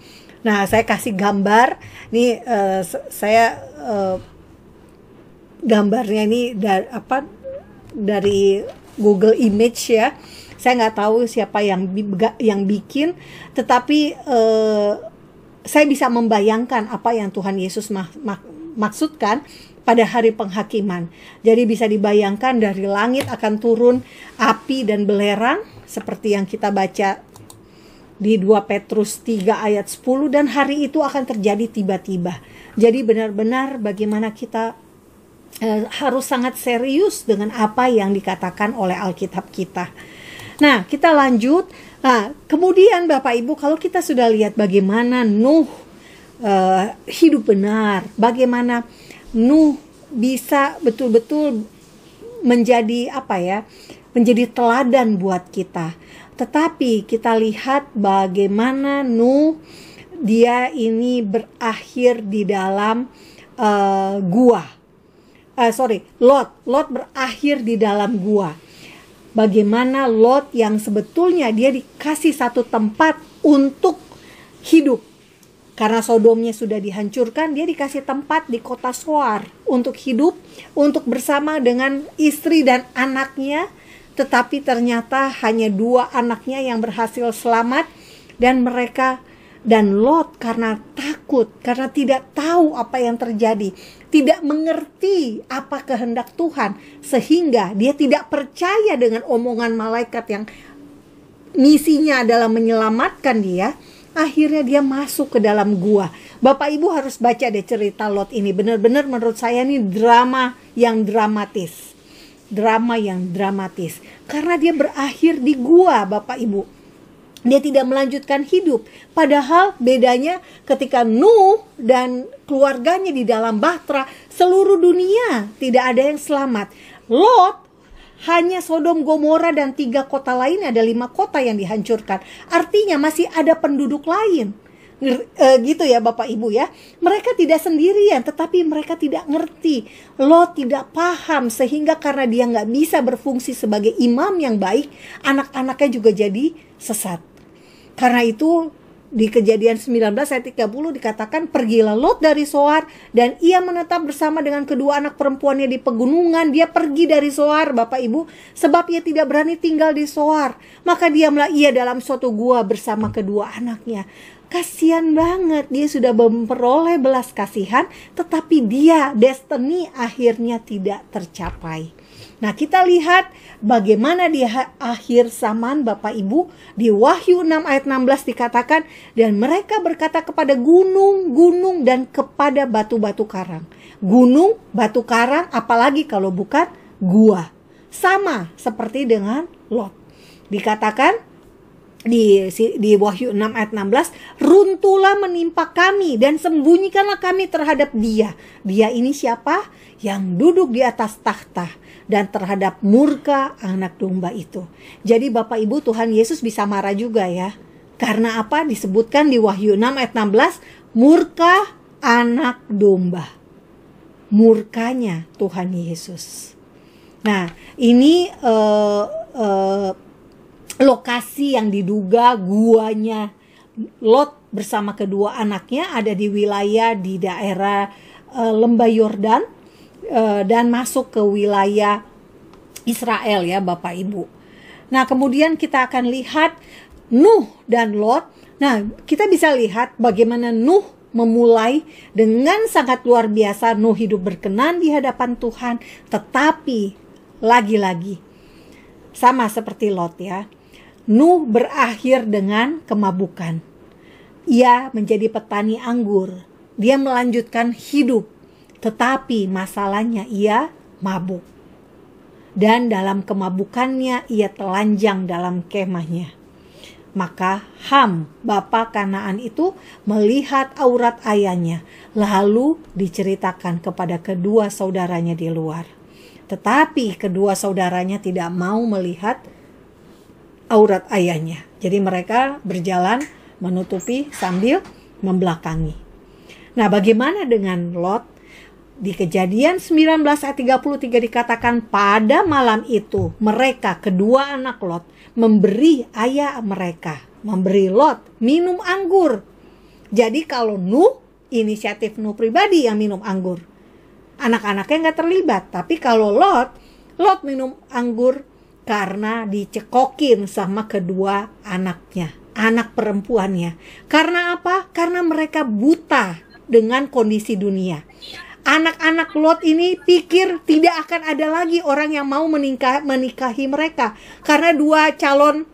Nah, saya kasih gambar nih, gambarnya ini dari Google Image ya. Saya nggak tahu siapa yang bikin, tetapi saya bisa membayangkan apa yang Tuhan Yesus dimaksudkan pada hari penghakiman. Jadi bisa dibayangkan dari langit akan turun api dan belerang seperti yang kita baca di 2 Petrus 3 ayat 10, dan hari itu akan terjadi tiba-tiba. Jadi benar-benar bagaimana kita harus sangat serius dengan apa yang dikatakan oleh Alkitab kita. Nah, kita lanjut. Nah, kemudian Bapak Ibu, kalau kita sudah lihat bagaimana Nuh hidup benar, bagaimana Nuh bisa betul-betul menjadi menjadi teladan buat kita. Tetapi kita lihat bagaimana Nuh, dia ini berakhir di dalam Lot berakhir di dalam gua. Bagaimana Lot yang sebetulnya dia dikasih satu tempat untuk hidup. Karena Sodomnya sudah dihancurkan, dia dikasih tempat di kota Zoar untuk hidup, untuk bersama dengan istri dan anaknya. Tetapi ternyata hanya 2 anaknya yang berhasil selamat, dan Lot karena takut, karena tidak tahu apa yang terjadi, tidak mengerti apa kehendak Tuhan, sehingga dia tidak percaya dengan omongan malaikat yang misinya adalah menyelamatkan dia. Akhirnya dia masuk ke dalam gua. Bapak Ibu harus baca deh cerita Lot ini. Benar-benar menurut saya ini drama yang dramatis. Karena dia berakhir di gua, Bapak Ibu. Dia tidak melanjutkan hidup. Padahal bedanya ketika Nuh dan keluarganya di dalam bahtera, seluruh dunia tidak ada yang selamat. Lot hanya Sodom, Gomora dan 3 kota lain, ada 5 kota yang dihancurkan. Artinya masih ada penduduk lain. Gitu ya Bapak Ibu ya. Mereka tidak sendirian, tetapi mereka tidak ngerti. Lot tidak paham, sehingga karena dia nggak bisa berfungsi sebagai imam yang baik, anak-anaknya juga jadi sesat. Karena itu di Kejadian 19 ayat 30 dikatakan, pergilah Lot dari Zoar, dan ia menetap bersama dengan kedua anak perempuannya di pegunungan. Dia pergi dari Zoar, Bapak Ibu, sebab ia tidak berani tinggal di Zoar. Maka diamlah ia dalam suatu gua bersama kedua anaknya. Kasihan banget, dia sudah memperoleh belas kasihan, tetapi dia destiny akhirnya tidak tercapai. Nah, kita lihat bagaimana di akhir zaman Bapak Ibu. Di Wahyu 6 ayat 16 dikatakan, dan mereka berkata kepada gunung-gunung dan kepada batu-batu karang. Gunung, batu karang, apalagi kalau bukan gua. Sama seperti dengan Lot. Dikatakan di Wahyu 6 ayat 16, runtuhlah menimpa kami dan sembunyikanlah kami terhadap dia. Dia ini siapa? Yang duduk di atas takhta, dan terhadap murka anak domba itu. Jadi Bapak Ibu, Tuhan Yesus bisa marah juga ya. Karena apa? Disebutkan di Wahyu 6 ayat 16, murka anak domba. Murkanya Tuhan Yesus. Nah, ini lokasi yang diduga guanya Lot bersama kedua anaknya ada di wilayah di daerah lembah Yordan, dan masuk ke wilayah Israel ya Bapak Ibu. Nah, kemudian kita akan lihat Nuh dan Lot. Nah, kita bisa lihat bagaimana Nuh memulai dengan sangat luar biasa. Nuh hidup berkenan di hadapan Tuhan, tetapi lagi-lagi sama seperti Lot ya. Nuh berakhir dengan kemabukan. Ia menjadi petani anggur. Dia melanjutkan hidup, tetapi masalahnya ia mabuk. Dan dalam kemabukannya ia telanjang dalam kemahnya. Maka Ham, bapa Kanaan itu, melihat aurat ayahnya, lalu diceritakan kepada kedua saudaranya di luar. Tetapi kedua saudaranya tidak mau melihat aurat ayahnya. Jadi mereka berjalan menutupi sambil membelakangi. Nah, bagaimana dengan Lot? Di Kejadian 19 ayat 33 dikatakan, pada malam itu mereka, kedua anak Lot, memberi ayah mereka, memberi Lot minum anggur. Jadi kalau Nuh, inisiatif Nuh pribadi yang minum anggur, anak-anaknya nggak terlibat. Tapi kalau Lot minum anggur karena dicekokin sama kedua anaknya, anak perempuannya. Karena apa? Karena mereka buta dengan kondisi dunia. Anak-anak Lot ini pikir tidak akan ada lagi orang yang mau menikahi mereka, karena dua calon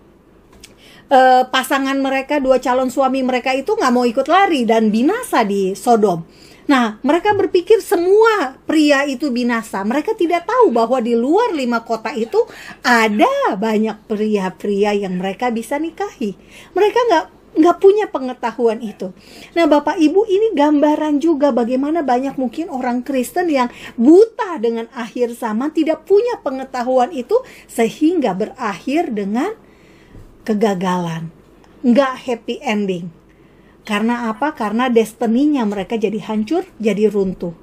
pasangan mereka, dua calon suami mereka itu nggak mau ikut lari dan binasa di Sodom. Nah, mereka berpikir semua pria itu binasa. Mereka tidak tahu bahwa di luar 5 kota itu ada banyak pria-pria yang mereka bisa nikahi. Mereka nggak punya pengetahuan itu. Nah, Bapak Ibu, ini gambaran juga bagaimana banyak mungkin orang Kristen yang buta dengan akhir zaman, tidak punya pengetahuan itu, sehingga berakhir dengan kegagalan, nggak happy ending. Karena apa? Karena destininya mereka jadi hancur, jadi runtuh.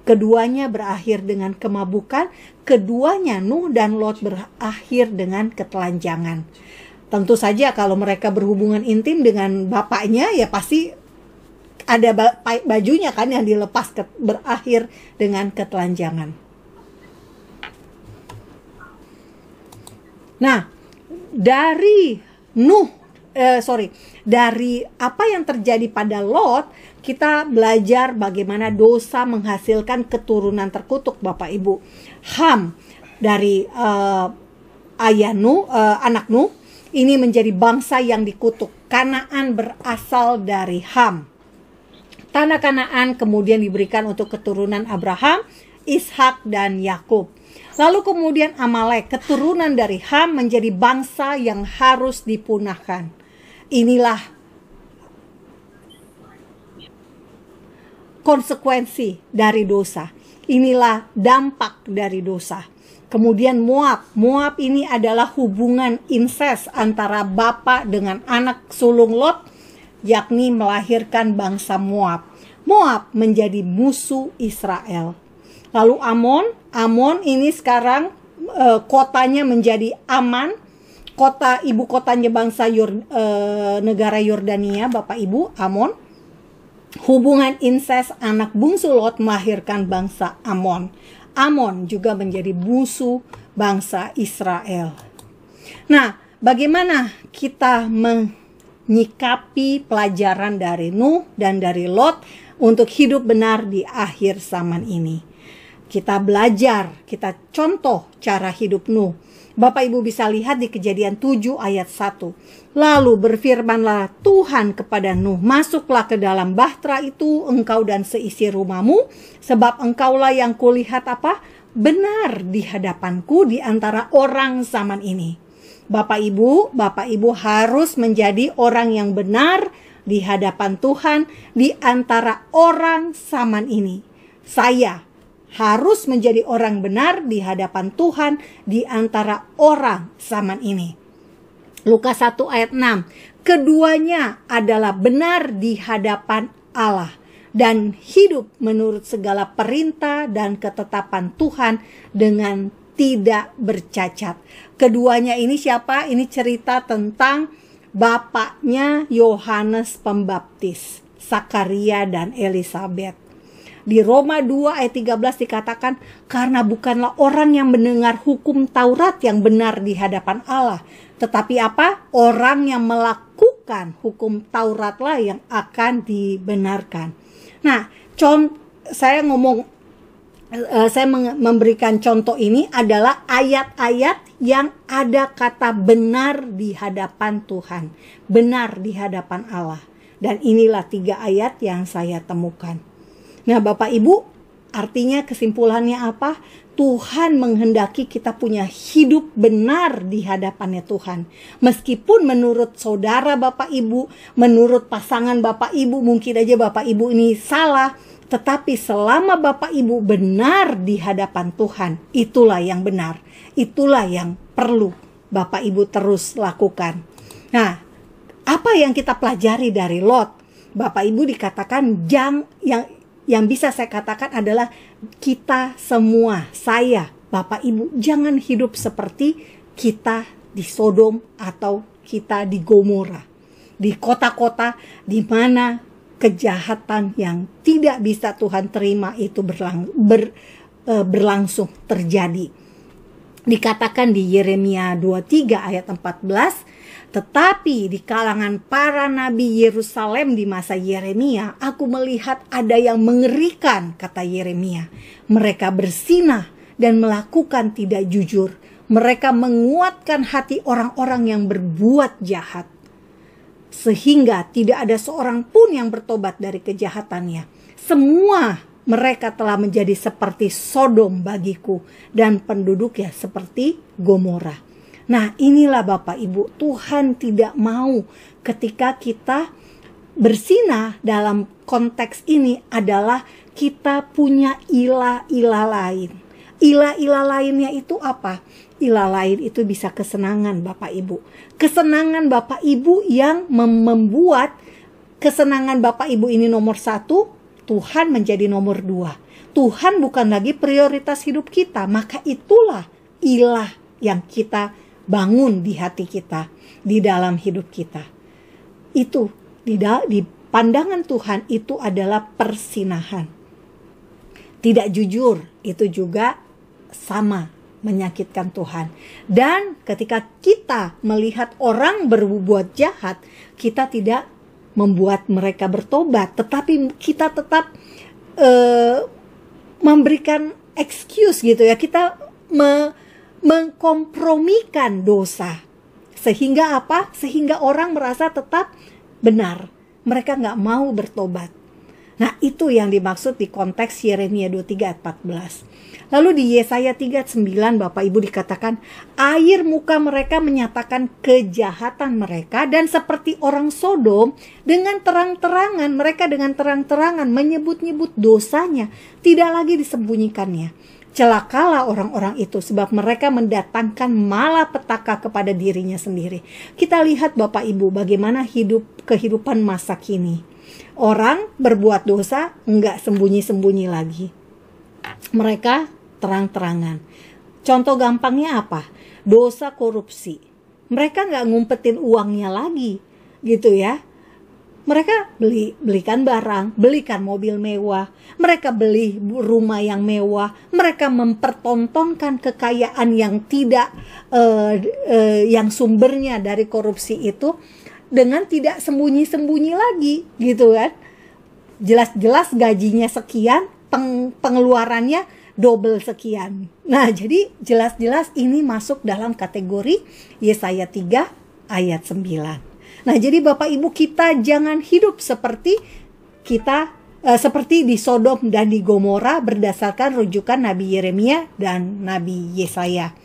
Keduanya berakhir dengan kemabukan, keduanya Nuh dan Lot berakhir dengan ketelanjangan. Tentu saja kalau mereka berhubungan intim dengan bapaknya, ya pasti ada bajunya kan yang dilepas, berakhir dengan ketelanjangan. Nah, dari dari apa yang terjadi pada Lot, kita belajar bagaimana dosa menghasilkan keturunan terkutuk, Bapak Ibu. Ham dari anak Nuh, ini menjadi bangsa yang dikutuk. Kanaan berasal dari Ham. Tanah Kanaan kemudian diberikan untuk keturunan Abraham, Ishak dan Yakub. Lalu kemudian Amalek, keturunan dari Ham, menjadi bangsa yang harus dipunahkan. Inilah konsekuensi dari dosa. Inilah dampak dari dosa. Kemudian Moab ini adalah hubungan insest antara bapak dengan anak sulung Lot, yakni melahirkan bangsa Moab. Moab menjadi musuh Israel. Lalu Amon ini sekarang kotanya menjadi Aman, ibu kotanya bangsa negara Yordania, Bapak Ibu, Amon. Hubungan insest anak bungsu Lot melahirkan bangsa Amon. Amon juga menjadi musuh bangsa Israel. Nah, bagaimana kita menyikapi pelajaran dari Nuh dan dari Lot untuk hidup benar di akhir zaman ini? Kita belajar, kita contoh cara hidup Nuh. Bapak Ibu bisa lihat di Kejadian 7 ayat 1. Lalu berfirmanlah Tuhan kepada Nuh, masuklah ke dalam bahtera itu engkau dan seisi rumahmu, sebab engkaulah yang kulihat apa? Benar di hadapanku di antara orang zaman ini. Bapak Ibu harus menjadi orang yang benar di hadapan Tuhan di antara orang zaman ini. Saya harus menjadi orang benar di hadapan Tuhan di antara orang zaman ini. Lukas 1 ayat 6. Keduanya adalah benar di hadapan Allah dan hidup menurut segala perintah dan ketetapan Tuhan dengan tidak bercacat. Keduanya ini siapa? Ini cerita tentang bapaknya Yohanes Pembaptis, Zakaria dan Elisabet. Di Roma 2 ayat 13 dikatakan, karena bukanlah orang yang mendengar hukum Taurat yang benar di hadapan Allah, tetapi apa? Orang yang melakukan hukum Tauratlah yang akan dibenarkan. Nah, saya memberikan contoh ini adalah ayat-ayat yang ada kata benar di hadapan Tuhan, benar di hadapan Allah. Dan inilah 3 ayat yang saya temukan. Nah, Bapak Ibu, artinya kesimpulannya apa? Tuhan menghendaki kita punya hidup benar di hadapannya Tuhan. Meskipun menurut saudara Bapak Ibu, menurut pasangan Bapak Ibu, mungkin aja Bapak Ibu ini salah. Tetapi selama Bapak Ibu benar di hadapan Tuhan, itulah yang benar. Itulah yang perlu Bapak Ibu terus lakukan. Nah, apa yang kita pelajari dari Lot? Bapak Ibu dikatakan yang bisa saya katakan adalah kita semua, saya, Bapak Ibu, jangan hidup seperti kita di Sodom atau kita di Gomora. Di kota-kota di mana kejahatan yang tidak bisa Tuhan terima itu berlangsung terjadi. Dikatakan di Yeremia 23 ayat 14, Tetapi di kalangan para nabi Yerusalem di masa Yeremia, aku melihat ada yang mengerikan, kata Yeremia. Mereka bersinah dan melakukan tidak jujur. Mereka menguatkan hati orang-orang yang berbuat jahat, sehingga tidak ada seorang pun yang bertobat dari kejahatannya. Semua mereka telah menjadi seperti Sodom bagiku, dan penduduknya seperti Gomora. Nah, inilah Bapak Ibu, Tuhan tidak mau ketika kita bersinah. Dalam konteks ini adalah kita punya ilah-ilah lain. Ilah-ilah lainnya itu apa? Ilah lain itu bisa kesenangan Bapak Ibu. Kesenangan Bapak Ibu yang membuat kesenangan Bapak Ibu ini nomor 1, Tuhan menjadi nomor 2. Tuhan bukan lagi prioritas hidup kita, maka itulah ilah yang kita bangun di hati kita, di dalam hidup kita. Itu di pandangan Tuhan itu adalah persinahan. Tidak jujur itu juga sama menyakitkan Tuhan. Dan ketika kita melihat orang berbuat jahat, kita tidak membuat mereka bertobat, tetapi kita tetap memberikan excuse gitu ya. Kita mengkompromikan dosa. Sehingga apa? Sehingga orang merasa tetap benar. Mereka nggak mau bertobat. Nah, itu yang dimaksud di konteks Yeremia 23 ayat 14. Lalu di Yesaya 3:9 Bapak Ibu dikatakan, air muka mereka menyatakan kejahatan mereka, dan seperti orang Sodom dengan terang-terangan, mereka dengan terang-terangan menyebut-nyebut dosanya, tidak lagi disembunyikannya. Celakalah orang-orang itu, sebab mereka mendatangkan malapetaka kepada dirinya sendiri. Kita lihat Bapak Ibu bagaimana kehidupan masa kini. Orang berbuat dosa enggak sembunyi-sembunyi lagi. Mereka terang-terangan. Contoh gampangnya apa? Dosa korupsi. Mereka nggak ngumpetin uangnya lagi, gitu ya. Mereka belikan barang, belikan mobil mewah, mereka beli rumah yang mewah, mereka mempertontonkan kekayaan yang tidak, yang sumbernya dari korupsi itu, dengan tidak sembunyi-sembunyi lagi, gitu kan. Jelas-jelas gajinya sekian, pengeluarannya double sekian. Nah, jadi jelas-jelas ini masuk dalam kategori Yesaya 3 ayat 9. Nah, jadi Bapak Ibu, kita jangan hidup seperti di Sodom dan di Gomora berdasarkan rujukan Nabi Yeremia dan Nabi Yesaya.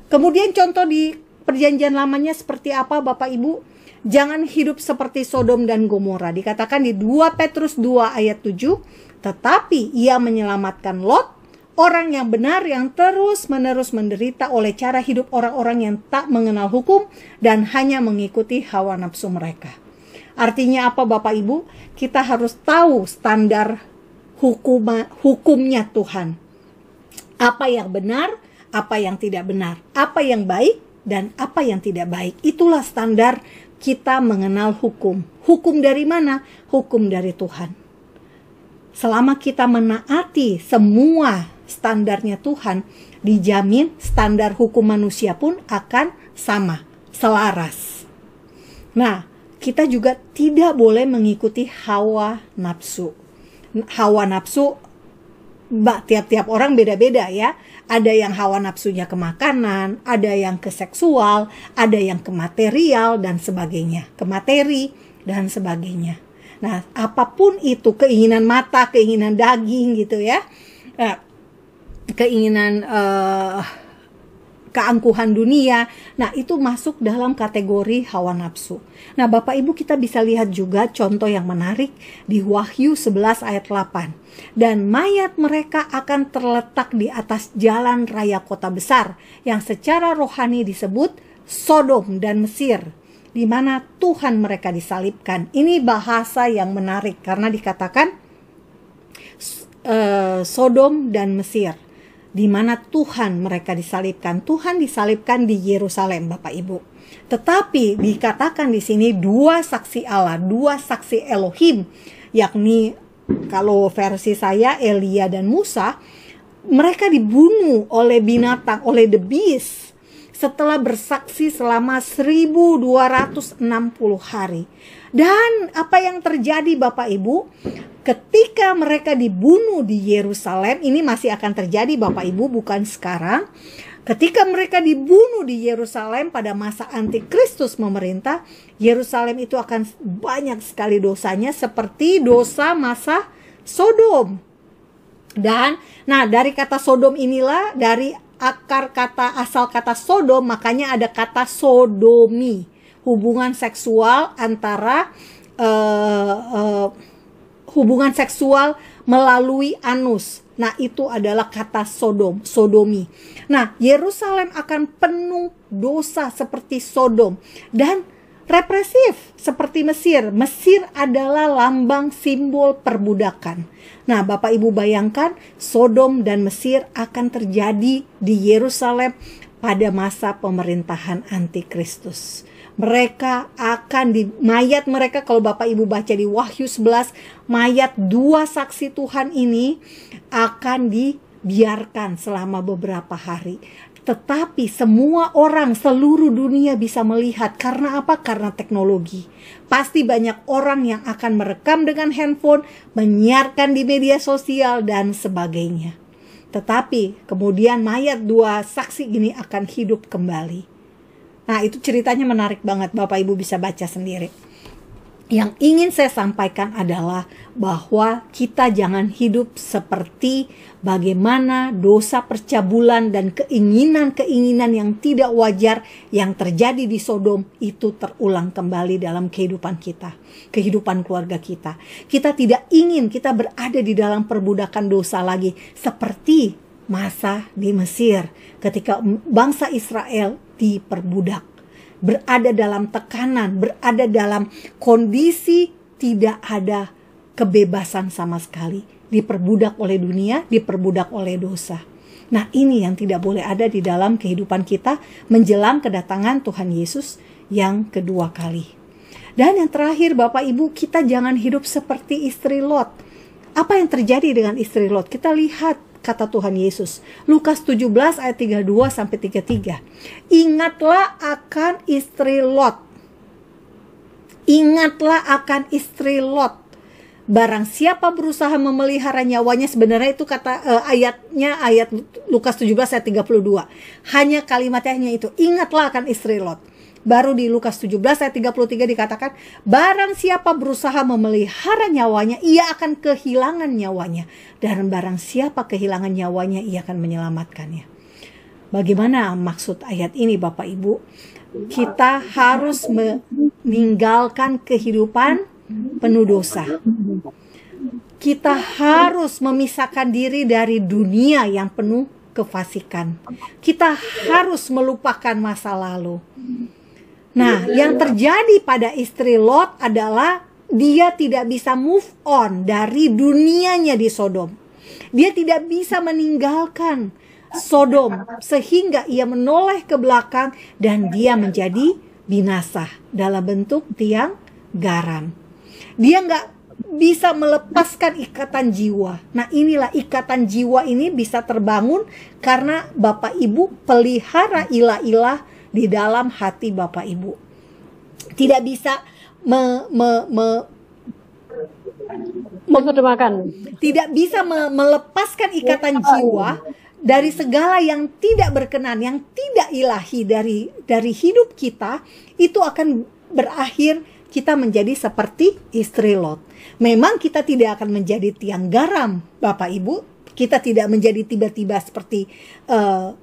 Kemudian contoh di Perjanjian Lamanya seperti apa Bapak Ibu? Jangan hidup seperti Sodom dan Gomora. Dikatakan di 2 Petrus 2 ayat 7, tetapi ia menyelamatkan Lot, orang yang benar yang terus-menerus menderita oleh cara hidup orang-orang yang tak mengenal hukum dan hanya mengikuti hawa nafsu mereka. Artinya apa Bapak Ibu? Kita harus tahu standar hukumnya Tuhan. Apa yang benar, apa yang tidak benar, apa yang baik dan apa yang tidak baik. Itulah standar kita mengenal hukum. Hukum dari mana? Hukum dari Tuhan. Selama kita menaati semua standarnya Tuhan, dijamin standar hukum manusia pun akan sama, selaras. Nah, kita juga tidak boleh mengikuti hawa nafsu. Hawa nafsu, tiap-tiap orang beda-beda ya. Ada yang hawa nafsunya ke makanan, ada yang ke seksual, ada yang ke material dan sebagainya, ke materi dan sebagainya. Nah, apapun itu, keinginan mata, keinginan daging gitu ya, keinginan keangkuhan dunia. Nah, itu masuk dalam kategori hawa nafsu. Nah, Bapak Ibu, kita bisa lihat juga contoh yang menarik di Wahyu 11 ayat 8. Dan mayat mereka akan terletak di atas jalan raya kota besar yang secara rohani disebut Sodom dan Mesir, di mana Tuhan mereka disalibkan. Ini bahasa yang menarik karena dikatakan Sodom dan Mesir, di mana Tuhan mereka disalibkan. Tuhan disalibkan di Yerusalem, Bapak Ibu. Tetapi dikatakan di sini dua saksi Allah, dua saksi Elohim, yakni kalau versi saya Elia dan Musa, mereka dibunuh oleh binatang, oleh the beast, setelah bersaksi selama 1260 hari. Dan apa yang terjadi Bapak Ibu? Ketika mereka dibunuh di Yerusalem, ini masih akan terjadi Bapak Ibu, bukan sekarang. Ketika mereka dibunuh di Yerusalem pada masa antikristus memerintah, Yerusalem itu akan banyak sekali dosanya seperti dosa masa Sodom. Dan nah, dari kata Sodom inilah, dari akar kata, asal kata Sodom, makanya ada kata sodomi, hubungan seksual antara hubungan seksual melalui anus. Nah, itu adalah kata Sodom, sodomi. Nah, Yerusalem akan penuh dosa seperti Sodom dan represif seperti Mesir. Mesir adalah lambang simbol perbudakan. Nah, Bapak Ibu bayangkan Sodom dan Mesir akan terjadi di Yerusalem pada masa pemerintahan antikristus. Mereka akan mayat mereka, kalau Bapak Ibu baca di Wahyu 11, mayat dua saksi Tuhan ini akan dibiarkan selama beberapa hari. Tetapi semua orang seluruh dunia bisa melihat. Karena apa? Karena teknologi. Pasti banyak orang yang akan merekam dengan handphone, menyiarkan di media sosial dan sebagainya. Tetapi kemudian mayat dua saksi ini akan hidup kembali. Nah, itu ceritanya menarik banget, Bapak Ibu bisa baca sendiri. Yang ingin saya sampaikan adalah bahwa kita jangan hidup seperti bagaimana dosa percabulan dan keinginan-keinginan yang tidak wajar yang terjadi di Sodom itu terulang kembali dalam kehidupan kita, kehidupan keluarga kita. Kita tidak ingin kita berada di dalam perbudakan dosa lagi seperti masa di Mesir ketika bangsa Israel diperbudak, berada dalam tekanan, berada dalam kondisi tidak ada kebebasan sama sekali, diperbudak oleh dunia, diperbudak oleh dosa. Nah, ini yang tidak boleh ada di dalam kehidupan kita menjelang kedatangan Tuhan Yesus yang kedua kali. Dan yang terakhir Bapak Ibu, kita jangan hidup seperti istri Lot. Apa yang terjadi dengan istri Lot? Kita lihat kata Tuhan Yesus, Lukas 17 ayat 32 sampai 33. Ingatlah akan istri Lot. Ingatlah akan istri Lot. Barang siapa berusaha memelihara nyawanya, sebenarnya itu kata ayatnya ayat Lukas 17 ayat 32. Hanya kalimatnya hanya itu, ingatlah akan istri Lot. Baru di Lukas 17 ayat 33 dikatakan, barang siapa berusaha memelihara nyawanya, ia akan kehilangan nyawanya. Dan barang siapa kehilangan nyawanya, ia akan menyelamatkannya. Bagaimana maksud ayat ini Bapak Ibu? Kita harus meninggalkan kehidupan penuh dosa. Kita harus memisahkan diri dari dunia yang penuh kefasikan. Kita harus melupakan masa lalu. Nah, yang terjadi pada istri Lot adalah dia tidak bisa move on dari dunianya di Sodom. Dia tidak bisa meninggalkan Sodom sehingga ia menoleh ke belakang dan dia menjadi binasa dalam bentuk tiang garam. Dia nggak bisa melepaskan ikatan jiwa. Nah, inilah ikatan jiwa ini bisa terbangun karena Bapak Ibu pelihara ilah-ilah di dalam hati Bapak Ibu. Tidak bisa tidak bisa melepaskan ikatan jiwa dari segala yang tidak berkenan, yang tidak ilahi dari hidup kita. Itu akan berakhir kita menjadi seperti istri Lot. Memang kita tidak akan menjadi tiang garam Bapak Ibu. Kita tidak menjadi tiba-tiba seperti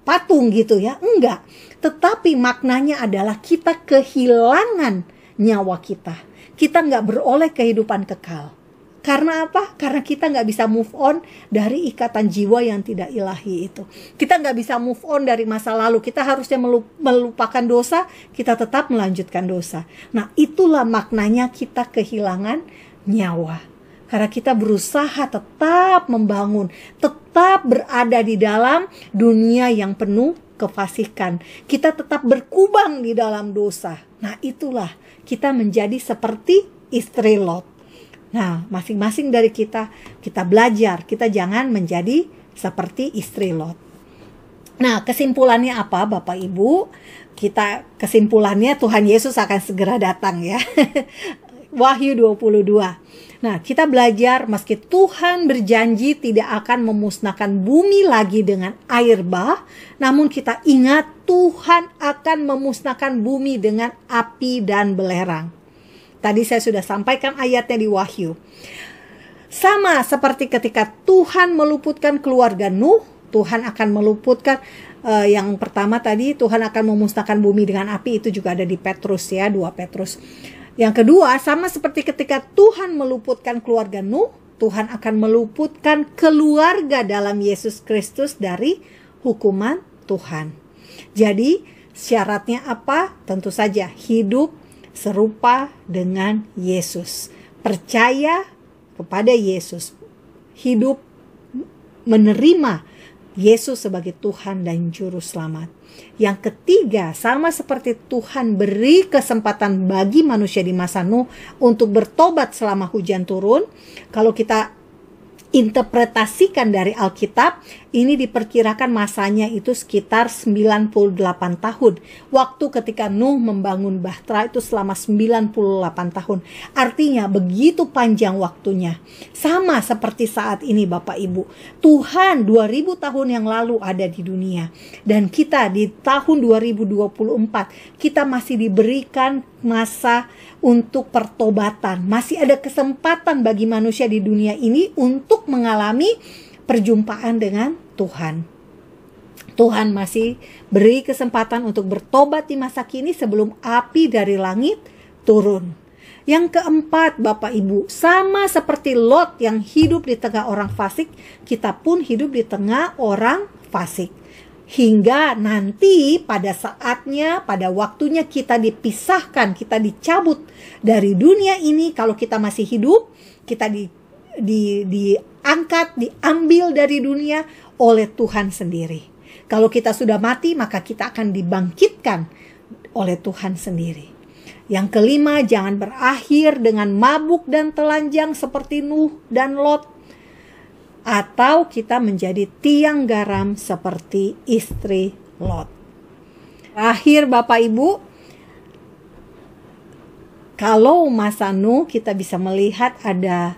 patung gitu ya, enggak. Tetapi maknanya adalah kita kehilangan nyawa kita. Kita nggak beroleh kehidupan kekal. Karena apa? Karena kita nggak bisa move on dari ikatan jiwa yang tidak ilahi itu. Kita nggak bisa move on dari masa lalu. Kita harusnya melupakan dosa, kita tetap melanjutkan dosa. Nah, itulah maknanya kita kehilangan nyawa. Karena kita berusaha tetap membangun, tetap berada di dalam dunia yang penuh kefasikan. Kita tetap berkubang di dalam dosa. Nah, itulah kita menjadi seperti istri Lot. Nah, masing-masing dari kita belajar. Kita jangan menjadi seperti istri Lot. Nah, kesimpulannya apa Bapak Ibu? Kesimpulannya Tuhan Yesus akan segera datang ya. Wahyu 22. Nah, kita belajar meski Tuhan berjanji tidak akan memusnahkan bumi lagi dengan air bah, namun kita ingat Tuhan akan memusnahkan bumi dengan api dan belerang. Tadi saya sudah sampaikan ayatnya di Wahyu. Sama seperti ketika Tuhan meluputkan keluarga Nuh, Tuhan akan meluputkan yang pertama tadi, Tuhan akan memusnahkan bumi dengan api, itu juga ada di Petrus ya, 2 Petrus. Yang kedua, sama seperti ketika Tuhan meluputkan keluarga Nuh, Tuhan akan meluputkan keluarga dalam Yesus Kristus dari hukuman Tuhan. Jadi, syaratnya apa? Tentu saja hidup serupa dengan Yesus. Percaya kepada Yesus. Hidup menerima Yesus sebagai Tuhan dan Juru Selamat. Yang ketiga, sama seperti Tuhan beri kesempatan bagi manusia di masa Nuh untuk bertobat selama hujan turun. Kalau kita interpretasikan dari Alkitab, ini diperkirakan masanya itu sekitar 98 tahun. Waktu ketika Nuh membangun bahtera itu selama 98 tahun. Artinya begitu panjang waktunya. Sama seperti saat ini Bapak Ibu. Tuhan 2000 tahun yang lalu ada di dunia. Dan kita di tahun 2024, kita masih diberikan masa untuk pertobatan. Masih ada kesempatan bagi manusia di dunia ini untuk mengalami perjumpaan dengan Tuhan. Tuhan masih beri kesempatan untuk bertobat di masa kini sebelum api dari langit turun. Yang keempat Bapak Ibu, sama seperti Lot yang hidup di tengah orang fasik, kita pun hidup di tengah orang fasik. Hingga nanti pada saatnya, pada waktunya kita dipisahkan, kita dicabut dari dunia ini. Kalau kita masih hidup, kita diangkat, diambil dari dunia oleh Tuhan sendiri. Kalau kita sudah mati, maka kita akan dibangkitkan oleh Tuhan sendiri. Yang kelima, jangan berakhir dengan mabuk dan telanjang seperti Nuh dan Lot. Atau kita menjadi tiang garam seperti istri Lot. Akhir Bapak Ibu, kalau masa Nuh kita bisa melihat hanya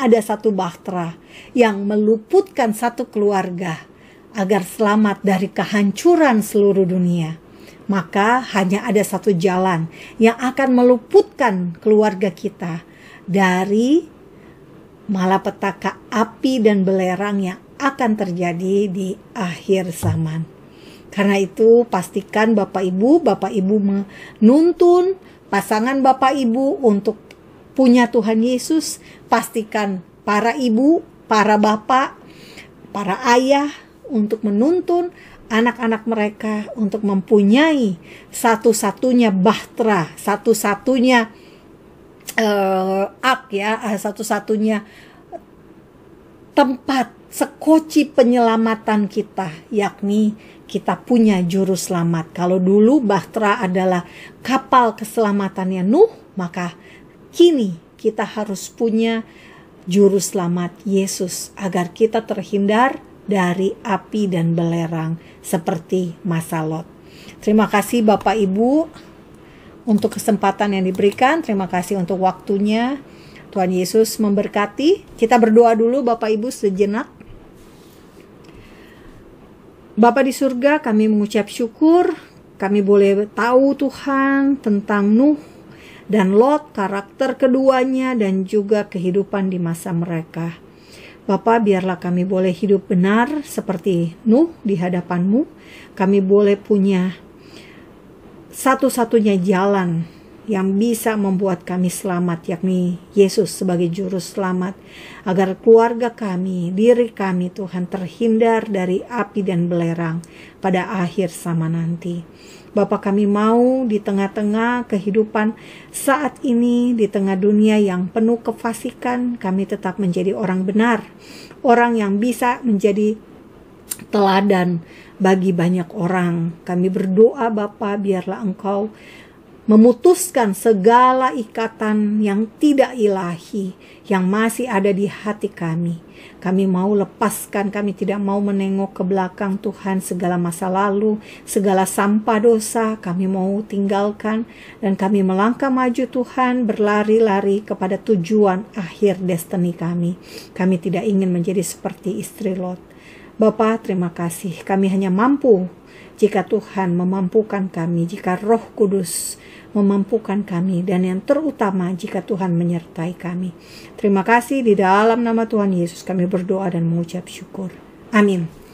ada satu bahtera yang meluputkan satu keluarga agar selamat dari kehancuran seluruh dunia. Maka hanya ada satu jalan yang akan meluputkan keluarga kita dari malapetaka api dan belerang yang akan terjadi di akhir zaman. Karena itu pastikan Bapak Ibu menuntun pasangan Bapak Ibu untuk punya Tuhan Yesus. Pastikan para ibu, para bapak, para ayah untuk menuntun anak-anak mereka untuk mempunyai satu-satunya bahtera, satu-satunya satu-satunya tempat sekoci penyelamatan kita, yakni kita punya juru selamat. Kalau dulu bahtera adalah kapal keselamatannya Nuh, maka kini kita harus punya juru selamat Yesus agar kita terhindar dari api dan belerang seperti masa Lot. Terima kasih Bapak Ibu untuk kesempatan yang diberikan. Terima kasih untuk waktunya. Tuhan Yesus memberkati. Kita berdoa dulu Bapak Ibu sejenak. Bapa di surga, kami mengucap syukur. Kami boleh tahu Tuhan tentang Nuh dan Lot, karakter keduanya dan juga kehidupan di masa mereka. Bapa, biarlah kami boleh hidup benar seperti Nuh di hadapan-Mu. Kami boleh punya satu-satunya jalan yang bisa membuat kami selamat, yakni Yesus sebagai juru selamat, agar keluarga kami, diri kami Tuhan terhindar dari api dan belerang pada akhir zaman nanti. Bapa, kami mau di tengah-tengah kehidupan saat ini, di tengah dunia yang penuh kefasikan, kami tetap menjadi orang benar, orang yang bisa menjadi teladan bagi banyak orang. Kami berdoa Bapa, biarlah Engkau memutuskan segala ikatan yang tidak ilahi yang masih ada di hati kami. Kami mau lepaskan, kami tidak mau menengok ke belakang Tuhan, segala masa lalu, segala sampah dosa kami mau tinggalkan, dan kami melangkah maju Tuhan, berlari-lari kepada tujuan akhir destiny kami. Kami tidak ingin menjadi seperti istri Lot. Bapa, terima kasih, kami hanya mampu jika Tuhan memampukan kami, jika Roh Kudus memampukan kami, dan yang terutama jika Tuhan menyertai kami. Terima kasih, di dalam nama Tuhan Yesus kami berdoa dan mengucap syukur. Amin.